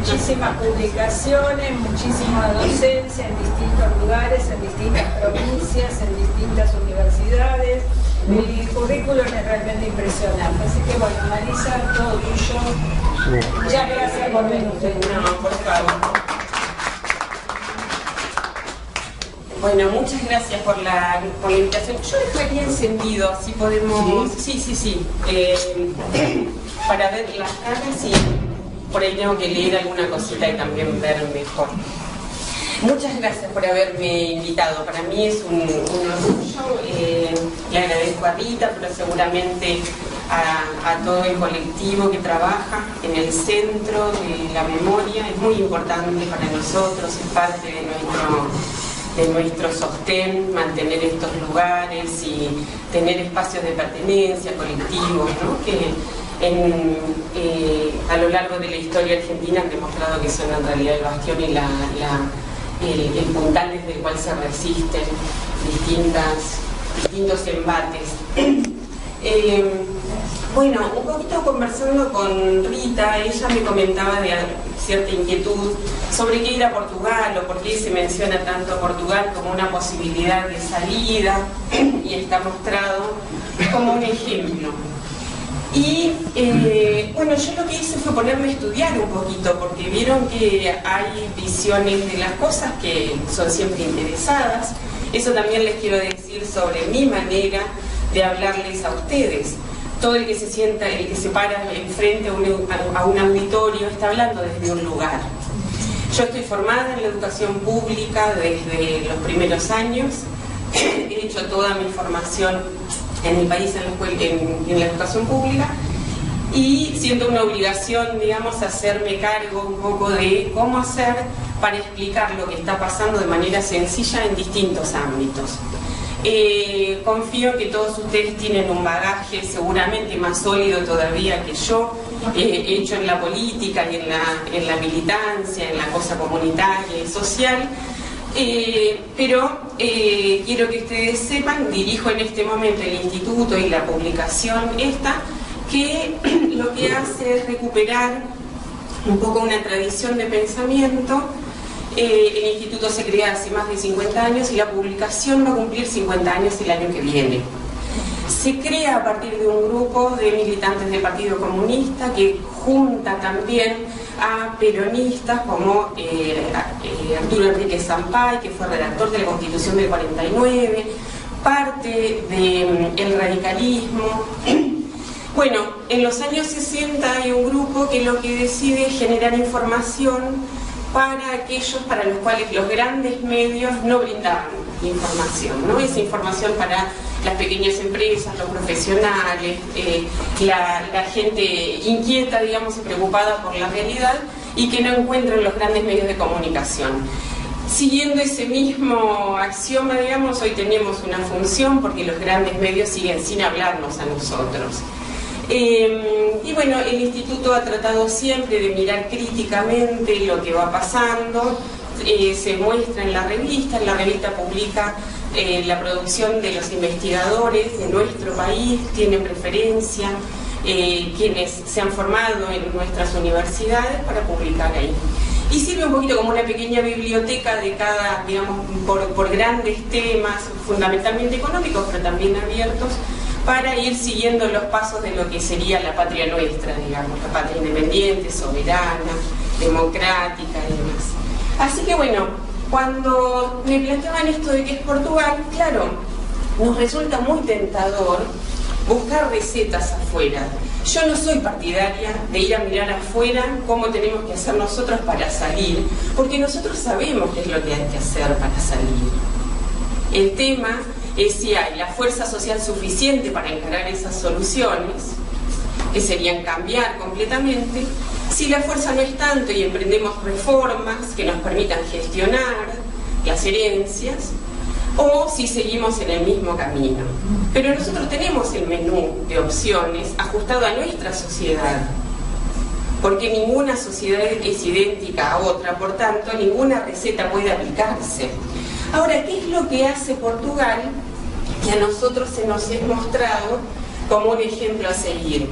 muchísimas publicaciones, muchísima docencia en distintos lugares, en distintas provincias, en distintas universidades. El currículum es realmente impresionante. Así que bueno, Marisa, todo tuyo. Muchas gracias por venir. No, por favor. Bueno, muchas gracias por la invitación. Yo dejaría encendido, así podemos... Sí. Para ver las caras y por ahí tengo que leer alguna cosita y también ver mejor. Muchas gracias por haberme invitado. Para mí es un orgullo. Le agradezco a Rita, pero seguramente a todo el colectivo que trabaja en el centro de la memoria. Es muy importante para nosotros, es parte de nuestro sostén, mantener estos lugares y tener espacios de pertenencia, colectivos, ¿no? Que a lo largo de la historia argentina han demostrado que son en realidad el bastión y el puntal desde el cual se resisten distintos embates. Bueno, un poquito conversando con Rita, ella me comentaba de cierta inquietud sobre qué era Portugal o por qué se menciona tanto a Portugal como una posibilidad de salida, y está mostrado como un ejemplo. Y bueno, yo lo que hice fue ponerme a estudiar un poquito, porque vieron que hay visiones de las cosas que son siempre interesadas. Eso también les quiero decir sobre mi manera de hablarles a ustedes. Todo el que se sienta, el que se para enfrente a un auditorio está hablando desde un lugar. Yo estoy formada en la educación pública desde los primeros años. He hecho toda mi formación en mi país en la educación pública, y siento una obligación, digamos, hacerme cargo un poco de cómo hacer para explicar lo que está pasando de manera sencilla en distintos ámbitos. Confío que todos ustedes tienen un bagaje seguramente más sólido todavía que yo, hecho en la política y en la militancia, en la cosa comunitaria y social. Pero quiero que ustedes sepan, dirijo en este momento el instituto y la publicación esta, que lo que hace es recuperar un poco una tradición de pensamiento. El instituto se crea hace más de 50 años y la publicación va a cumplir 50 años el año que viene. Se crea a partir de un grupo de militantes del Partido Comunista que junta también a peronistas como Arturo Enrique Sampay, que fue redactor de la Constitución del 49, parte del radicalismo. Bueno, en los años 60 hay un grupo que lo que decide es generar información para aquellos para los cuales los grandes medios no brindaban información, ¿no? Esa información para las pequeñas empresas, los profesionales, la gente inquieta, digamos, y preocupada por la realidad y que no encuentran los grandes medios de comunicación. Siguiendo ese mismo axioma, digamos, hoy tenemos una función porque los grandes medios siguen sin hablarnos a nosotros. Y bueno, el instituto ha tratado siempre de mirar críticamente lo que va pasando. Se muestra en la revista publica la producción de los investigadores de nuestro país, tienen preferencia quienes se han formado en nuestras universidades para publicar ahí. Y sirve un poquito como una pequeña biblioteca de cada, digamos, por grandes temas, fundamentalmente económicos, pero también abiertos, para ir siguiendo los pasos de lo que sería la patria nuestra, digamos, la patria independiente, soberana, democrática y demás. Así que bueno, cuando me planteaban esto de que es Portugal, claro, nos resulta muy tentador buscar recetas afuera. Yo no soy partidaria de ir a mirar afuera cómo tenemos que hacer nosotros para salir, porque nosotros sabemos qué es lo que hay que hacer para salir. El tema es si hay la fuerza social suficiente para encarar esas soluciones, que serían cambiar completamente. Si la fuerza no es tanto y emprendemos reformas que nos permitan gestionar las herencias, o si seguimos en el mismo camino. Pero nosotros tenemos el menú de opciones ajustado a nuestra sociedad, porque ninguna sociedad es idéntica a otra, por tanto ninguna receta puede aplicarse. Ahora, ¿qué es lo que hace Portugal que a nosotros se nos es mostrado como un ejemplo a seguir?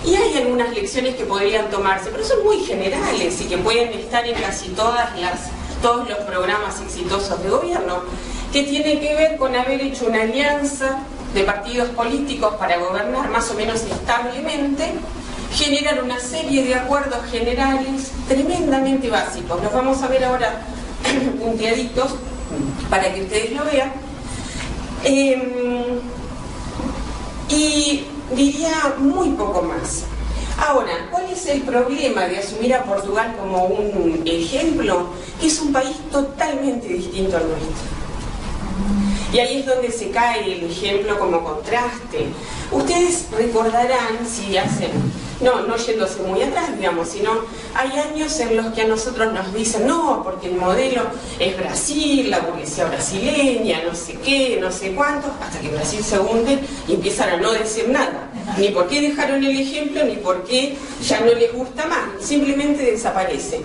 Y hay algunas lecciones que podrían tomarse, pero son muy generales y que pueden estar en casi todos los programas exitosos de gobierno, que tienen que ver con haber hecho una alianza de partidos políticos para gobernar más o menos establemente, generar una serie de acuerdos generales tremendamente básicos. Los vamos a ver ahora punteaditos para que ustedes lo vean. Y diría muy poco más. Ahora, ¿cuál es el problema de asumir a Portugal como un ejemplo? Que es un país totalmente distinto al nuestro. Y ahí es donde se cae el ejemplo como contraste. Ustedes recordarán, si hacen, no yéndose muy atrás, digamos, sino hay años en los que a nosotros nos dicen, no, porque el modelo es Brasil, la burguesía brasileña, no sé qué, no sé cuánto, hasta que Brasil se hunde y empiezan a no decir nada. Ni por qué dejaron el ejemplo, ni por qué ya no les gusta más, simplemente desaparece.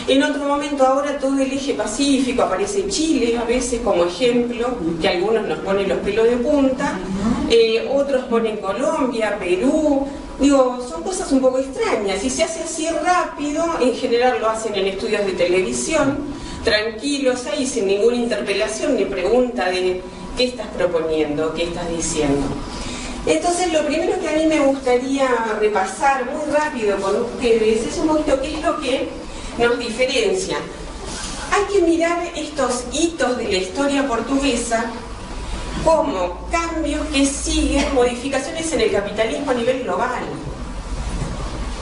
En otro momento, ahora todo el eje pacífico, aparece Chile a veces como ejemplo, que algunos nos ponen los pelos de punta, otros ponen Colombia, Perú. Digo, son cosas un poco extrañas y se hace así rápido. En general lo hacen en estudios de televisión, tranquilos ahí, sin ninguna interpelación ni pregunta de qué estás proponiendo, qué estás diciendo. Entonces, lo primero que a mí me gustaría repasar muy rápido con ustedes es un poquito qué es lo que nos diferencia. Hay que mirar estos hitos de la historia portuguesa como cambios que siguen modificaciones en el capitalismo a nivel global.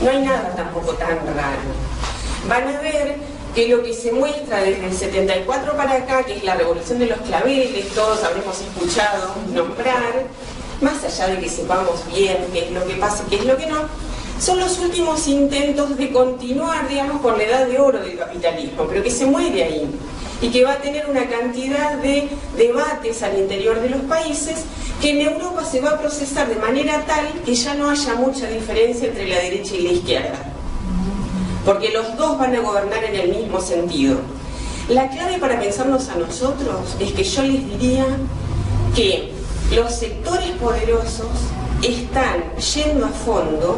No hay nada tampoco tan raro. Van a ver que lo que se muestra desde el 74 para acá, que es la revolución de los claveles, todos habremos escuchado nombrar, más allá de que sepamos bien qué es lo que pasa y qué es lo que no, son los últimos intentos de continuar, digamos, con la edad de oro del capitalismo, pero que se muere ahí y que va a tener una cantidad de debates al interior de los países que en Europa se va a procesar de manera tal que ya no haya mucha diferencia entre la derecha y la izquierda, porque los dos van a gobernar en el mismo sentido. La clave para pensarnos a nosotros es que yo les diría que los sectores poderosos están yendo a fondo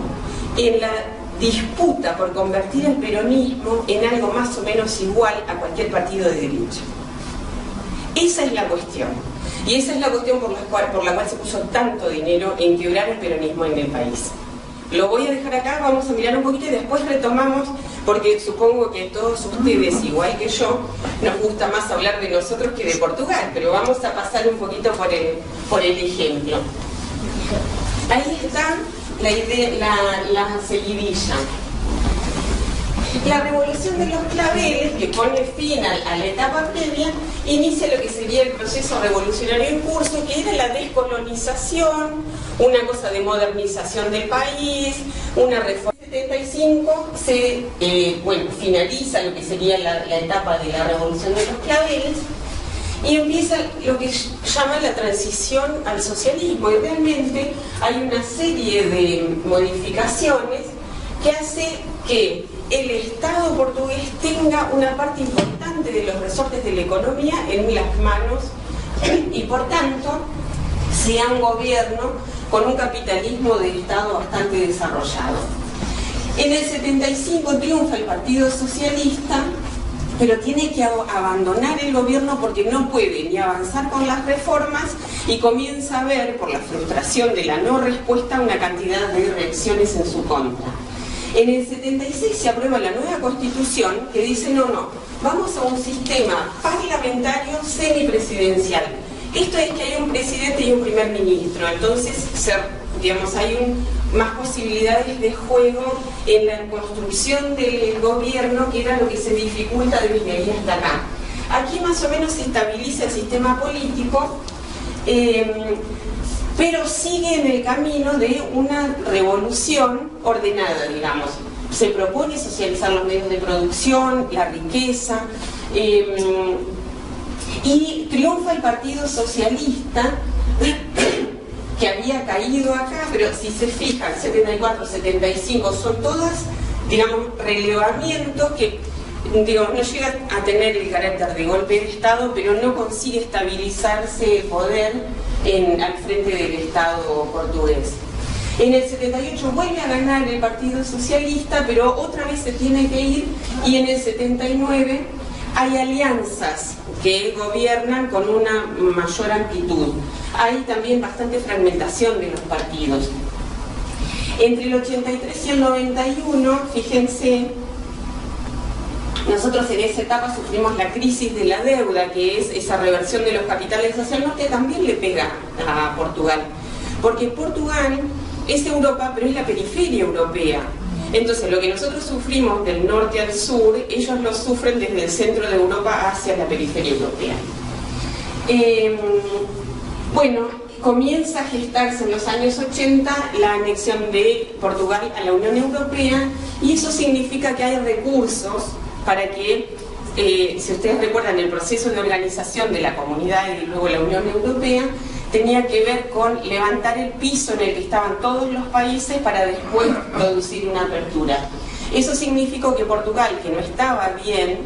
en la disputa por convertir el peronismo en algo más o menos igual a cualquier partido de derecha. Esa es la cuestión. Y esa es la cuestión por la cual se puso tanto dinero en quebrar el peronismo en el país. Lo voy a dejar acá, vamos a mirar un poquito y después retomamos, porque supongo que todos ustedes, igual que yo, nos gusta más hablar de nosotros que de Portugal, pero vamos a pasar un poquito por el ejemplo. Ahí está la idea, la seguidilla. La revolución de los claveles, que pone fin a la etapa previa, inicia lo que sería el proceso revolucionario en curso, que era la descolonización, una cosa de modernización del país, una reforma. En el 75 se finaliza lo que sería la etapa de la revolución de los claveles y empieza lo que llama la transición al socialismo, y realmente hay una serie de modificaciones que hace que el Estado portugués tenga una parte importante de los resortes de la economía en las manos y por tanto sea un gobierno con un capitalismo de Estado bastante desarrollado. En el 75 triunfa el Partido Socialista, pero tiene que abandonar el gobierno porque no puede ni avanzar con las reformas y comienza a ver, por la frustración de la no respuesta, una cantidad de reacciones en su contra. En el 76 se aprueba la nueva Constitución que dice no, vamos a un sistema parlamentario semipresidencial. Esto es que hay un presidente y un primer ministro, entonces hay más posibilidades de juego en la construcción del gobierno, que era lo que se dificulta desde ahí hasta acá. Aquí más o menos se estabiliza el sistema político, pero sigue en el camino de una revolución ordenada, digamos. Se propone socializar los medios de producción, la riqueza, y triunfa el Partido Socialista, que había caído acá, pero si se fijan, 74, 75, son todas, digamos, relevamientos que, digamos, no llega a tener el carácter de golpe de Estado, pero no consigue estabilizarse el poder al frente del Estado portugués. En el 78 vuelve a ganar el Partido Socialista, pero otra vez se tiene que ir, y en el 79 hay alianzas que gobiernan con una mayor amplitud. Hay también bastante fragmentación de los partidos. Entre el 83 y el 91, fíjense, nosotros en esa etapa sufrimos la crisis de la deuda, que es esa reversión de los capitales hacia el norte, también le pega a Portugal. Porque Portugal es Europa, pero es la periferia europea. Entonces, lo que nosotros sufrimos del norte al sur, ellos lo sufren desde el centro de Europa hacia la periferia europea. Bueno, comienza a gestarse en los años 80 la anexión de Portugal a la Unión Europea, y eso significa que hay recursos para que, si ustedes recuerdan, el proceso de organización de la comunidad y luego la Unión Europea tenía que ver con levantar el piso en el que estaban todos los países para después producir una apertura. Eso significó que Portugal, que no estaba bien,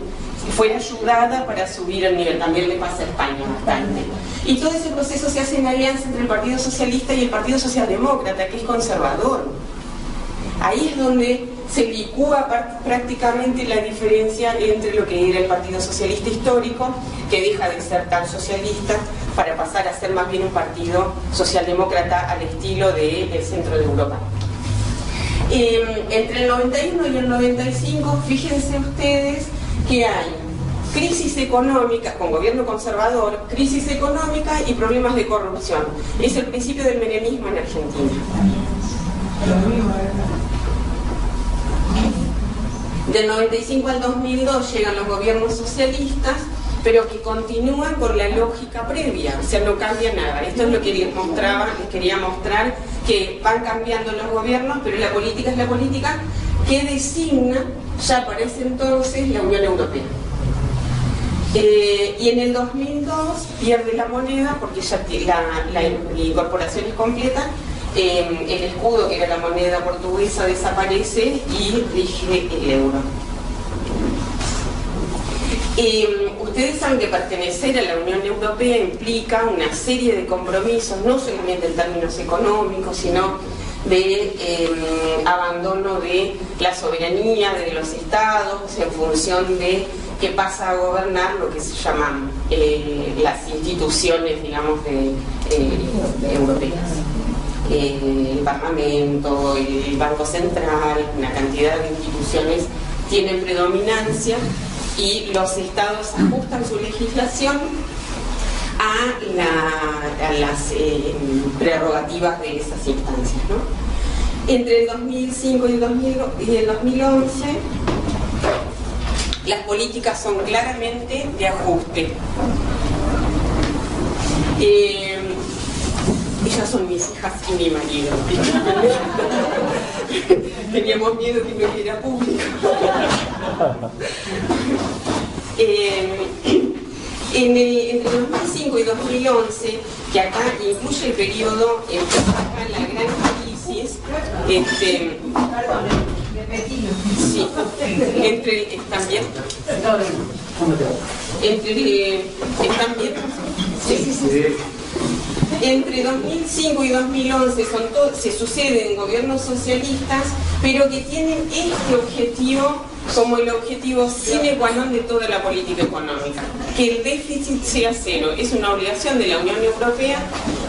fue ayudada para subir el nivel. También le pasa a España bastante. Y todo ese proceso se hace en alianza entre el Partido Socialista y el Partido Socialdemócrata, que es conservador. Ahí es donde se licúa prácticamente la diferencia entre lo que era el Partido Socialista histórico, que deja de ser tan socialista para pasar a ser más bien un partido socialdemócrata al estilo del centro de Europa. Entre el 91 y el 95, fíjense ustedes que hay crisis económica, con gobierno conservador, crisis económica y problemas de corrupción. Es el principio del menemismo en Argentina. Del 95 al 2002 llegan los gobiernos socialistas, pero que continúan con la lógica previa, o sea, no cambia nada. Esto es lo que les quería mostrar, que van cambiando los gobiernos, pero la política es la política que designa ya para ese entonces la Unión Europea. Y en el 2002 pierde la moneda, porque ya la incorporación es completa. El escudo, que era la moneda portuguesa, desaparece y rige el euro. Ustedes saben que pertenecer a la Unión Europea implica una serie de compromisos, no solamente en términos económicos, sino de abandono de la soberanía de los estados en función de que pasa a gobernar lo que se llaman las instituciones, digamos, europeas. El Parlamento, el Banco Central, una cantidad de instituciones tienen predominancia, y los estados ajustan su legislación a las prerrogativas de esas instancias, ¿no? Entre el 2005 y el 2011, las políticas son claramente de ajuste. Ellas son mis hijas y mi marido. Teníamos miedo que no fuera público. Entre 2005 y 2011, que acá incluye el periodo en que saca la gran crisis, sí, ¿están bien? ¿Están bien? Sí. Entre 2005 y 2011 se suceden gobiernos socialistas, pero que tienen este objetivo como el objetivo sine qua non de toda la política económica, que el déficit sea cero. Es una obligación de la Unión Europea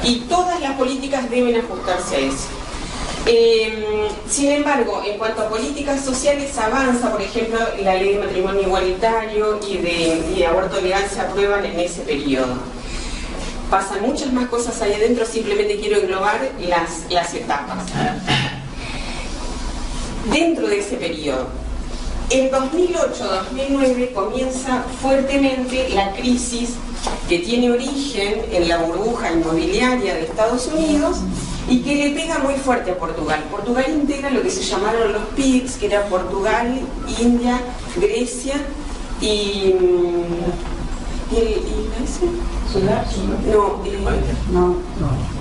y todas las políticas deben ajustarse a eso. Sin embargo, en cuanto a políticas sociales, avanza, por ejemplo, la ley de matrimonio igualitario y de aborto legal se aprueban en ese periodo. Pasan muchas más cosas ahí adentro, simplemente quiero englobar las etapas. Dentro de ese periodo, en 2008-2009 comienza fuertemente la crisis que tiene origen en la burbuja inmobiliaria de Estados Unidos y que le pega muy fuerte a Portugal. Portugal integra lo que se llamaron los PIGS, que eran Portugal, India, Grecia y Grecia.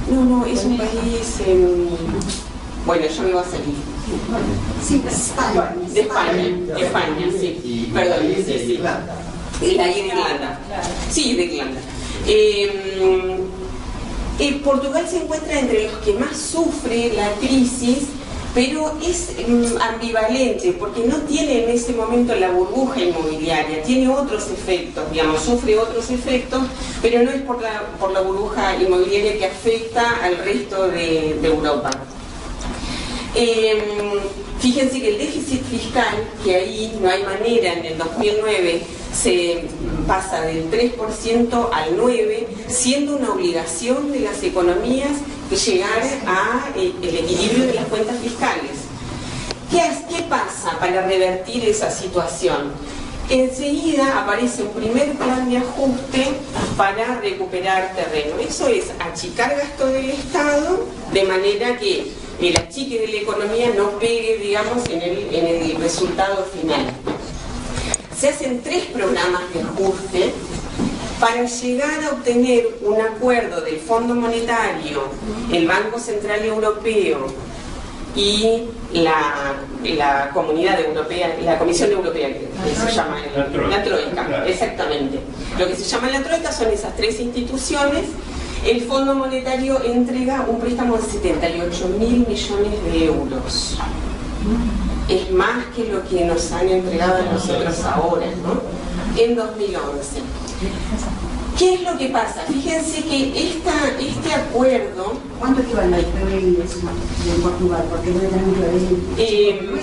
No, es un país, bueno, yo me voy a salir. Sí, de España, sí. Perdón, sí. La Irlanda. Sí, de Irlanda. Portugal se encuentra entre los que más sufre la crisis, pero es ambivalente porque no tiene en ese momento la burbuja inmobiliaria, tiene otros efectos, digamos, sufre otros efectos, pero no es por la burbuja inmobiliaria que afecta al resto de Europa. Fíjense que el déficit fiscal, que ahí no hay manera, en el 2009 se pasa del 3% al 9%, siendo una obligación de las economías llegar al equilibrio de las cuentas fiscales. ¿Qué pasa para revertir esa situación? Enseguida aparece un primer plan de ajuste para recuperar terreno. Eso es achicar gasto del Estado de manera que el achique de la economía no pegue, digamos, en el resultado final. Se hacen 3 programas de ajuste para llegar a obtener un acuerdo del Fondo Monetario, el Banco Central Europeo y la Comunidad Europea, la Comisión Europea, que se llama la Troika, exactamente. Lo que se llama la Troika son esas 3 instituciones. El Fondo Monetario entrega un préstamo de 78.000 millones de euros. Es más que lo que nos han entregado a nosotros ahora, ¿no? En 2011. ¿Qué es lo que pasa? Fíjense que este acuerdo... ¿Cuánto equivale al PBI de Portugal? Porque no tenemos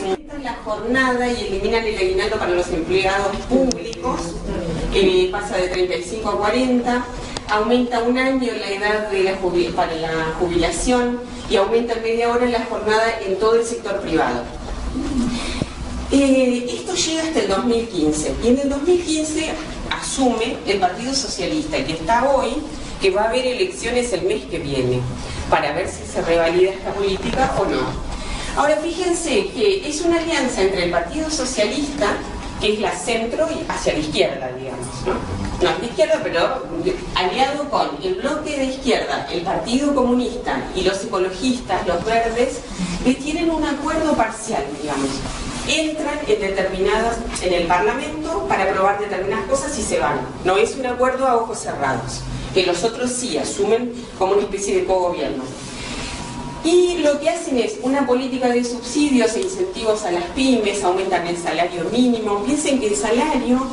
aumentan la jornada y eliminan el aguinaldo para los empleados públicos, pasa de 35 a 40, aumenta un año la edad para la jubilación y aumenta media hora la jornada en todo el sector privado. Esto llega hasta el 2015 y en el 2015 asume el Partido Socialista, que está hoy, que va a haber elecciones el mes que viene para ver si se revalida esta política o no. Ahora fíjense que es una alianza entre el Partido Socialista, que es la centro y hacia la izquierda, digamos, ¿no? No es de izquierda, pero aliado con el bloque de izquierda, el Partido Comunista y los ecologistas, los verdes, que tienen un acuerdo parcial, digamos. Entran en el Parlamento para aprobar determinadas cosas y se van. No es un acuerdo a ojos cerrados, que los otros sí asumen como una especie de cogobierno. Y lo que hacen es una política de subsidios e incentivos a las pymes, aumentan el salario mínimo. Piensen que el salario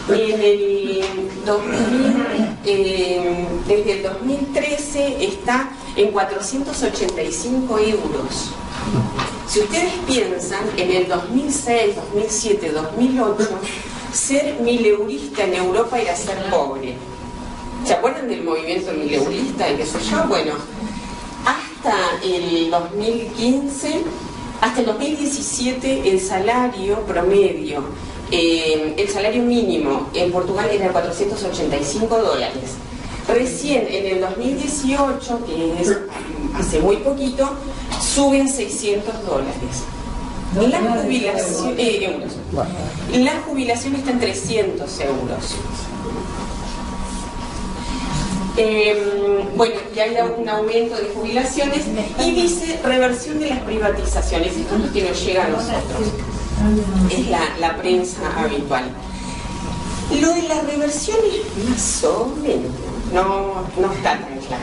desde el 2013 está en 485 euros. Si ustedes piensan, en el 2006, 2007, 2008, ser mileurista en Europa era ser pobre. ¿Se acuerdan del movimiento mileurista y qué sé yo? Bueno, hasta el 2015, hasta el 2017, el salario promedio, el salario mínimo en Portugal era $485. Recién en el 2018, que es hace muy poquito, suben $600. La jubilación, euros. La jubilación está en 300 euros. Bueno, y hay un aumento de jubilaciones y dice reversión de las privatizaciones. Esto es lo que nos llega a nosotros. Es la prensa habitual. Lo de la reversión es más o menos, no está tan claro.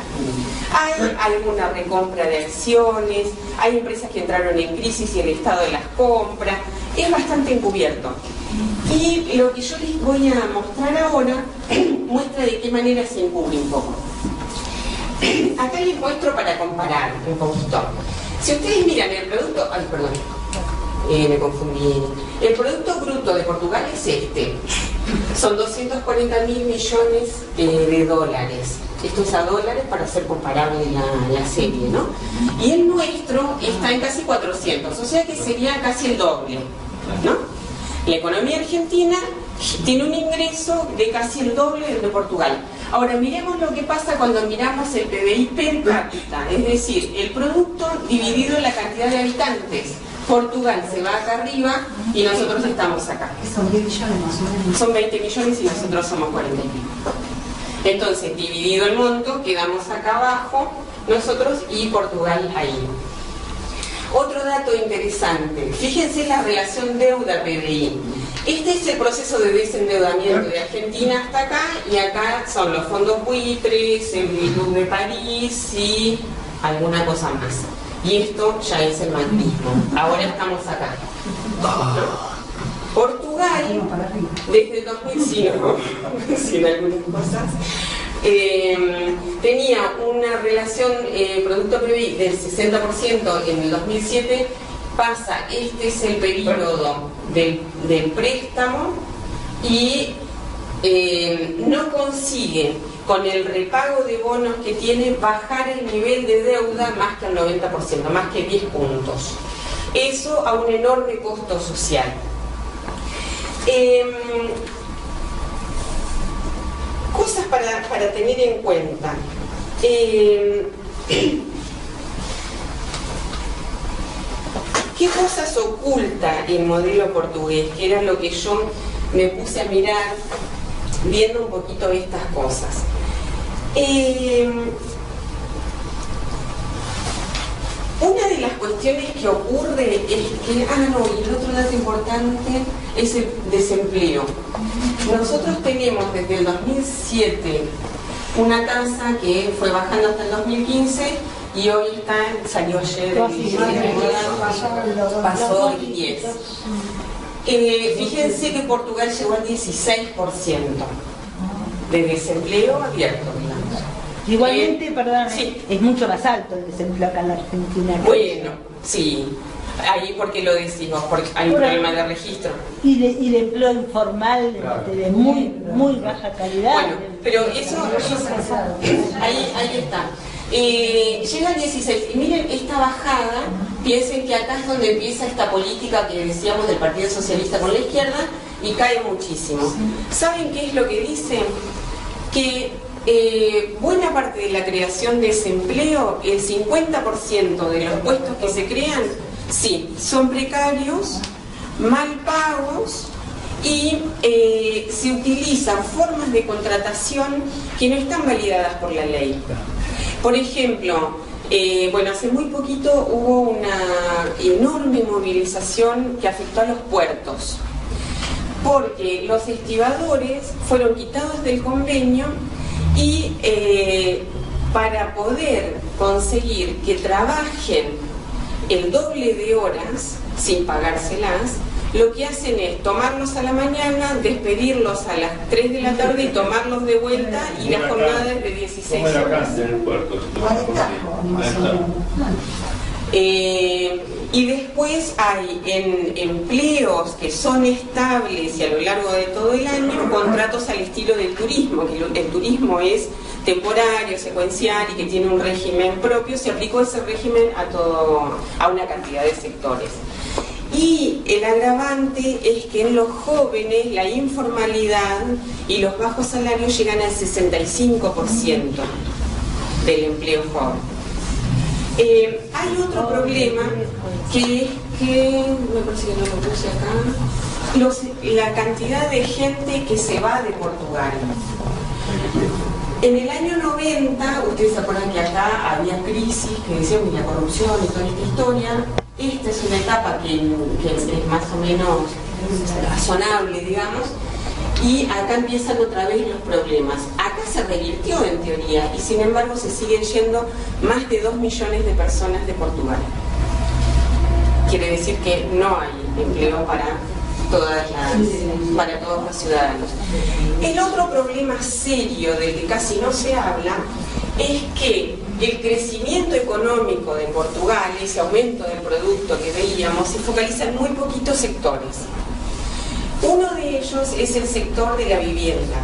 Hay alguna recompra de acciones, hay empresas que entraron en crisis y el estado de las compras, es bastante encubierto. Y lo que yo les voy a mostrar ahora muestra de qué manera se encubre un poco. Acá les muestro para comparar un poquito. Si ustedes miran el producto... Ay, perdón, me confundí. El Producto Bruto de Portugal es este. Son 240.000 millones de dólares. Esto es a dólares para hacer comparable la serie, ¿no? Y el nuestro está en casi 400, o sea que sería casi el doble, ¿no? La economía argentina tiene un ingreso de casi el doble del de Portugal. Ahora miremos lo que pasa cuando miramos el PBI per cápita, es decir, el producto dividido en la cantidad de habitantes. Portugal se va acá arriba y nosotros estamos acá. Son 10 millones más o menos. Son 20 millones y nosotros somos 40 y pico. Entonces, dividido el monto, quedamos acá abajo, nosotros y Portugal ahí. Otro dato interesante, fíjense la relación deuda-PBI. Este es el proceso de desendeudamiento de Argentina hasta acá, y acá son los fondos buitres, el Club de París y alguna cosa más. Y esto ya es el macrismo. Ahora estamos acá. Portugal, desde el 2005, sin algunas cosas, tenía una relación Producto PBI del 60% en el 2007, pasa, este es el periodo del préstamo, y no consigue, con el repago de bonos que tiene, bajar el nivel de deuda más que al 90%, más que 10 puntos. Eso a un enorme costo social. Cosas para tener en cuenta. ¿Qué cosas oculta el modelo portugués? Que era lo que yo me puse a mirar viendo un poquito estas cosas. Una de las cuestiones que ocurre es que, y el otro dato importante es el desempleo. Nosotros tenemos desde el 2007 una tasa que fue bajando hasta el 2015 y hoy salió ayer, pasó el 10. Fíjense que Portugal llegó al 16% de desempleo abierto, digamos. Igualmente, perdón, sí, es mucho más alto el desempleo acá en la Argentina. Bueno, sí. Ahí, ¿por qué lo decimos? Porque hay un problema de registro. Y de empleo informal, claro, de muy baja calidad. Bueno, pero eso ahí está. Llega al 16, y miren esta bajada, piensen que acá es donde empieza esta política que decíamos del Partido Socialista con la izquierda, y cae muchísimo. ¿Saben qué es lo que dicen? Que buena parte de la creación de ese empleo, el 50% de los puestos que se crean, sí, son precarios, mal pagos, y se utilizan formas de contratación que no están validadas por la ley. Por ejemplo, hace muy poquito hubo una enorme movilización que afectó a los puertos, porque los estibadores fueron quitados del convenio y para poder conseguir que trabajen el doble de horas sin pagárselas, lo que hacen es tomarlos a la mañana, despedirlos a las 3 de la tarde y tomarlos de vuelta, y la jornada es de 16 horas. Y después hay en empleos que son estables y a lo largo de todo el año, contratos al estilo del turismo, que el turismo es temporario, secuencial y que tiene un régimen propio. Se aplicó ese régimen a una cantidad de sectores. Y el agravante es que en los jóvenes la informalidad y los bajos salarios llegan al 65% del empleo joven. Hay otro problema que es que, me parece que no lo puse acá, la cantidad de gente que se va de Portugal. En el año 90, ustedes se acuerdan que acá había crisis, que decíamos la corrupción y toda esta historia. Esta es una etapa que es más o menos razonable, digamos, y acá empiezan otra vez los problemas. Acá se revirtió en teoría, y sin embargo se siguen yendo más de 2 millones de personas de Portugal. Quiere decir que no hay empleo para todos los ciudadanos. El otro problema serio del que casi no se habla es que el crecimiento económico de Portugal, ese aumento del producto que veíamos, se focaliza en muy poquitos sectores. Uno de ellos es el sector de la vivienda,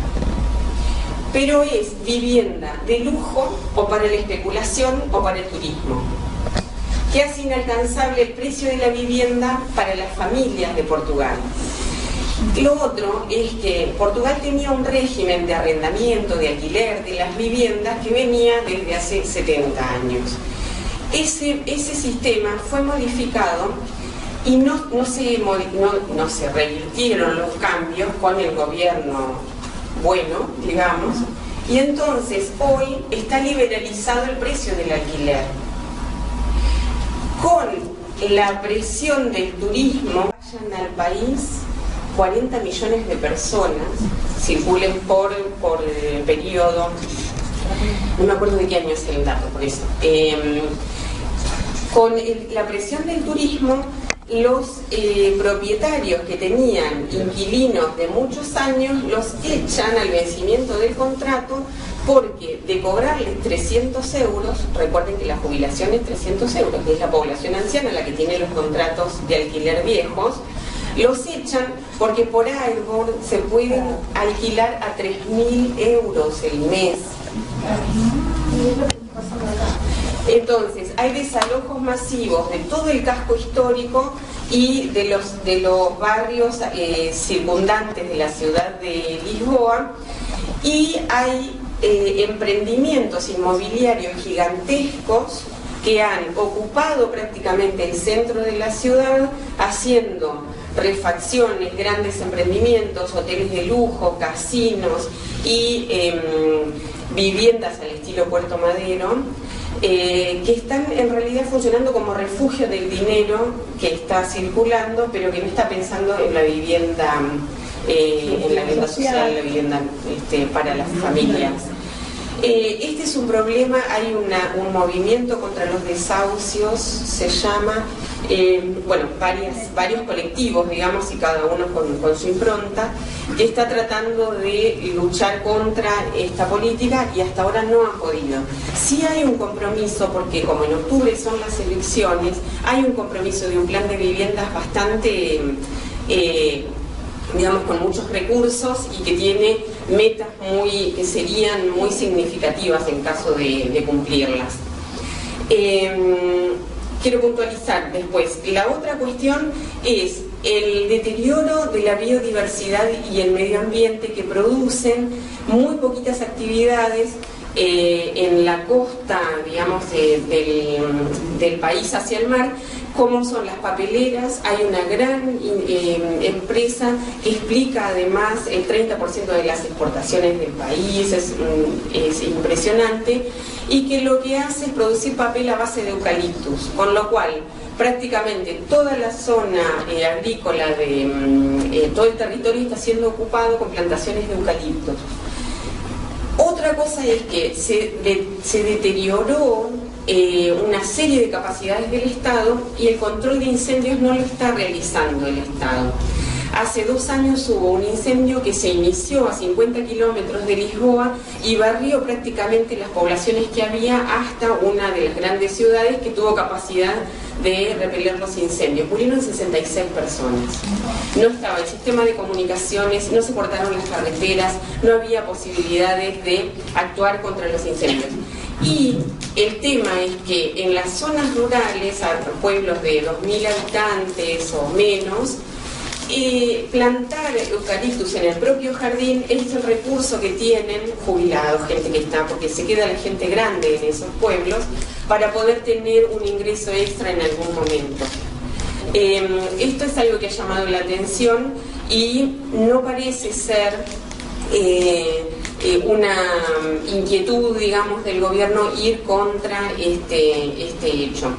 pero es vivienda de lujo o para la especulación o para el turismo, que hace inalcanzable el precio de la vivienda para las familias de Portugal. Lo otro es que Portugal tenía un régimen de arrendamiento, de alquiler de las viviendas que venía desde hace 70 años. Ese sistema fue modificado y no se revirtieron los cambios con el gobierno bueno, digamos, y entonces hoy está liberalizado el precio del alquiler. Con la presión del turismo, vayan al país 40 millones de personas circulen por periodo, no me acuerdo de qué año es el dato, por eso. Con la presión del turismo, los propietarios que tenían inquilinos de muchos años los echan al vencimiento del contrato, porque de cobrarles 300 euros, recuerden que la jubilación es 300 euros, que es la población anciana la que tiene los contratos de alquiler viejos, los echan porque por Airbnb se pueden alquilar a 3.000 euros el mes. Entonces, hay desalojos masivos de todo el casco histórico y de los barrios circundantes de la ciudad de Lisboa, y hay emprendimientos inmobiliarios gigantescos que han ocupado prácticamente el centro de la ciudad, haciendo refacciones, grandes emprendimientos, hoteles de lujo, casinos y viviendas al estilo Puerto Madero, que están en realidad funcionando como refugio del dinero que está circulando, pero que no está pensando en la vivienda social, la vivienda para las familias. Este es un problema. Hay un movimiento contra los desahucios, se llama, varios colectivos, digamos, y cada uno con su impronta, que está tratando de luchar contra esta política, y hasta ahora no ha podido. Sí hay un compromiso, porque como en octubre son las elecciones, hay un compromiso de un plan de viviendas bastante digamos, con muchos recursos, y que tiene metas que serían muy significativas en caso de cumplirlas. Quiero puntualizar después. La otra cuestión es el deterioro de la biodiversidad y el medio ambiente que producen muy poquitas actividades en la costa, digamos, del país hacia el mar, como son las papeleras. Hay una gran empresa que explica además el 30% de las exportaciones del país, es impresionante, y que lo que hace es producir papel a base de eucaliptus, con lo cual prácticamente toda la zona agrícola de todo el territorio está siendo ocupado con plantaciones de eucaliptos. Otra cosa es que se deterioró una serie de capacidades del Estado, y el control de incendios no lo está realizando el Estado. Hace 2 años hubo un incendio que se inició a 50 kilómetros de Lisboa y barrió prácticamente las poblaciones que había hasta una de las grandes ciudades que tuvo capacidad de repeler los incendios. Murieron 66 personas. No estaba el sistema de comunicaciones, no se cortaron las carreteras, no había posibilidades de actuar contra los incendios. Y el tema es que en las zonas rurales, a pueblos de 2.000 habitantes o menos, plantar eucaliptus en el propio jardín es el recurso que tienen jubilados, gente que está, porque se queda la gente grande en esos pueblos, para poder tener un ingreso extra en algún momento. Esto es algo que ha llamado la atención, y no parece ser una inquietud, digamos, del gobierno ir contra este hecho.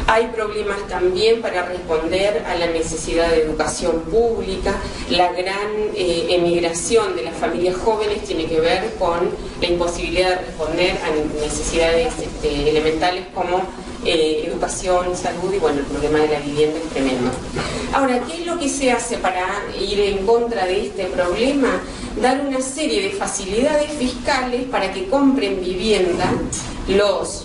Hay problemas también para responder a la necesidad de educación pública. La gran emigración de las familias jóvenes tiene que ver con la imposibilidad de responder a necesidades elementales como educación, salud, y bueno, el problema de la vivienda es tremendo. Ahora, ¿qué es lo que se hace para ir en contra de este problema? Dar una serie de facilidades fiscales para que compren vivienda los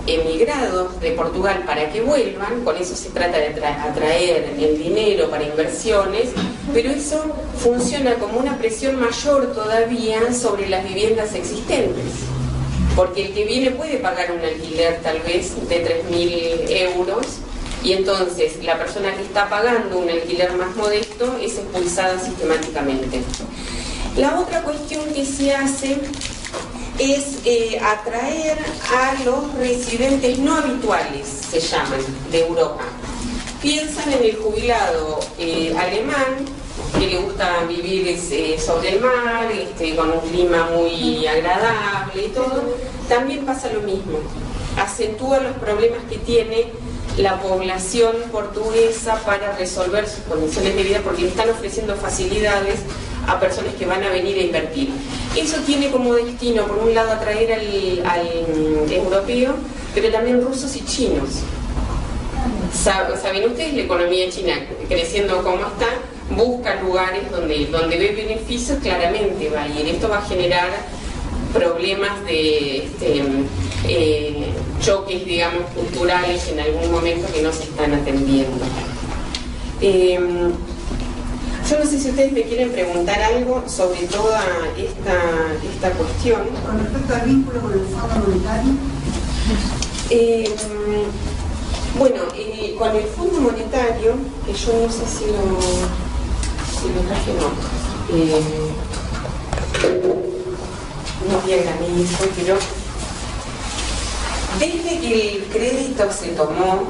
emigrados de Portugal, para que vuelvan. Con eso se trata de atraer el dinero para inversiones, pero eso funciona como una presión mayor todavía sobre las viviendas existentes, porque el que viene puede pagar un alquiler tal vez de 3.000 euros, y entonces la persona que está pagando un alquiler más modesto es expulsada sistemáticamente. La otra cuestión que se hace es atraer a los residentes no habituales, se llaman, de Europa. Piensan en el jubilado alemán, que le gusta vivir sobre el mar, con un clima muy agradable y todo. También pasa lo mismo, acentúa los problemas que tiene la población portuguesa para resolver sus condiciones de vida, porque le están ofreciendo facilidades a personas que van a venir a invertir. Eso tiene como destino, por un lado, atraer al europeo, pero también rusos y chinos. ¿Saben ustedes? La economía china, creciendo como está, busca lugares donde ve beneficios, claramente va a ir. Esto va a generar problemas de choques, digamos, culturales en algún momento que no se están atendiendo. Yo no sé si ustedes me quieren preguntar algo sobre toda esta cuestión. Con respecto al vínculo con el Fondo Monetario. Bueno, con el Fondo Monetario, que yo no sé si lo traje, no diagramé eso, pero desde que el crédito se tomó,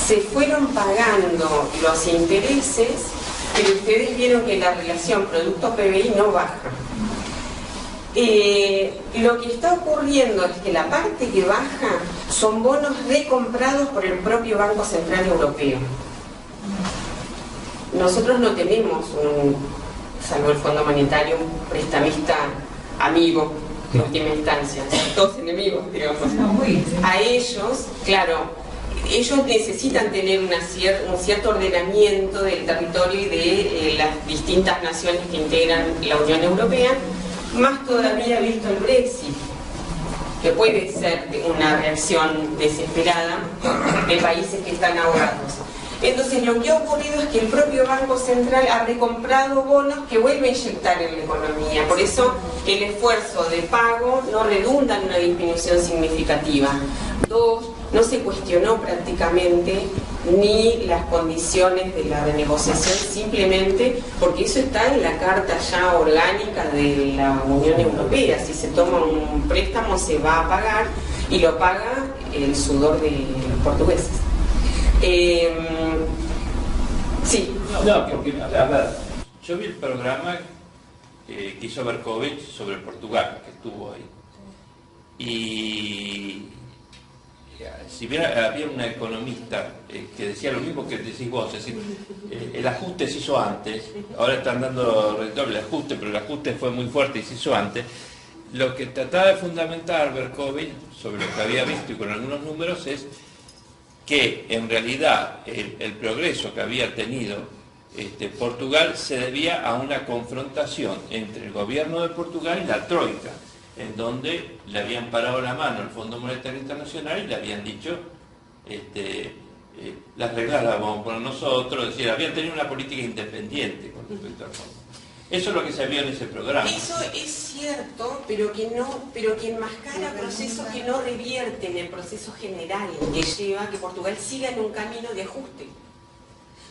se fueron pagando los intereses, pero ustedes vieron que la relación producto-PBI no baja. Lo que está ocurriendo es que la parte que baja son bonos recomprados por el propio Banco Central Europeo. Nosotros no tenemos, salvo el Fondo Monetario, un prestamista amigo en última instancia, todos enemigos, digamos. A ellos, claro, ellos necesitan tener un cierto ordenamiento del territorio y de las distintas naciones que integran la Unión Europea, más todavía visto el Brexit, que puede ser una reacción desesperada de países que están ahogados. Entonces lo que ha ocurrido es que el propio Banco Central ha recomprado bonos que vuelve a inyectar en la economía. Por eso el esfuerzo de pago no redunda en una disminución significativa. Dos, no se cuestionó prácticamente ni las condiciones de la renegociación, simplemente porque eso está en la carta ya orgánica de la Unión Europea. Si se toma un préstamo se va a pagar y lo paga el sudor de los portugueses. Sí. No, porque, a ver, yo vi el programa que hizo Berkovich sobre Portugal, que estuvo ahí. Y si bien había una economista que decía lo mismo que decís vos, es decir, el ajuste se hizo antes, ahora están dando el ajuste, pero el ajuste fue muy fuerte y se hizo antes. Lo que trataba de fundamentar Berkovich sobre lo que había visto y con algunos números es que en realidad el progreso que había tenido Portugal se debía a una confrontación entre el gobierno de Portugal y la Troika, en donde le habían parado la mano al Fondo Monetario Internacional y le habían dicho las reglas las vamos a poner nosotros, es decir, habían tenido una política independiente con respecto al fondo. Eso es lo que se vio en ese programa. Eso es cierto, pero que enmascara procesos que no revierten el proceso general que lleva a que Portugal siga en un camino de ajuste.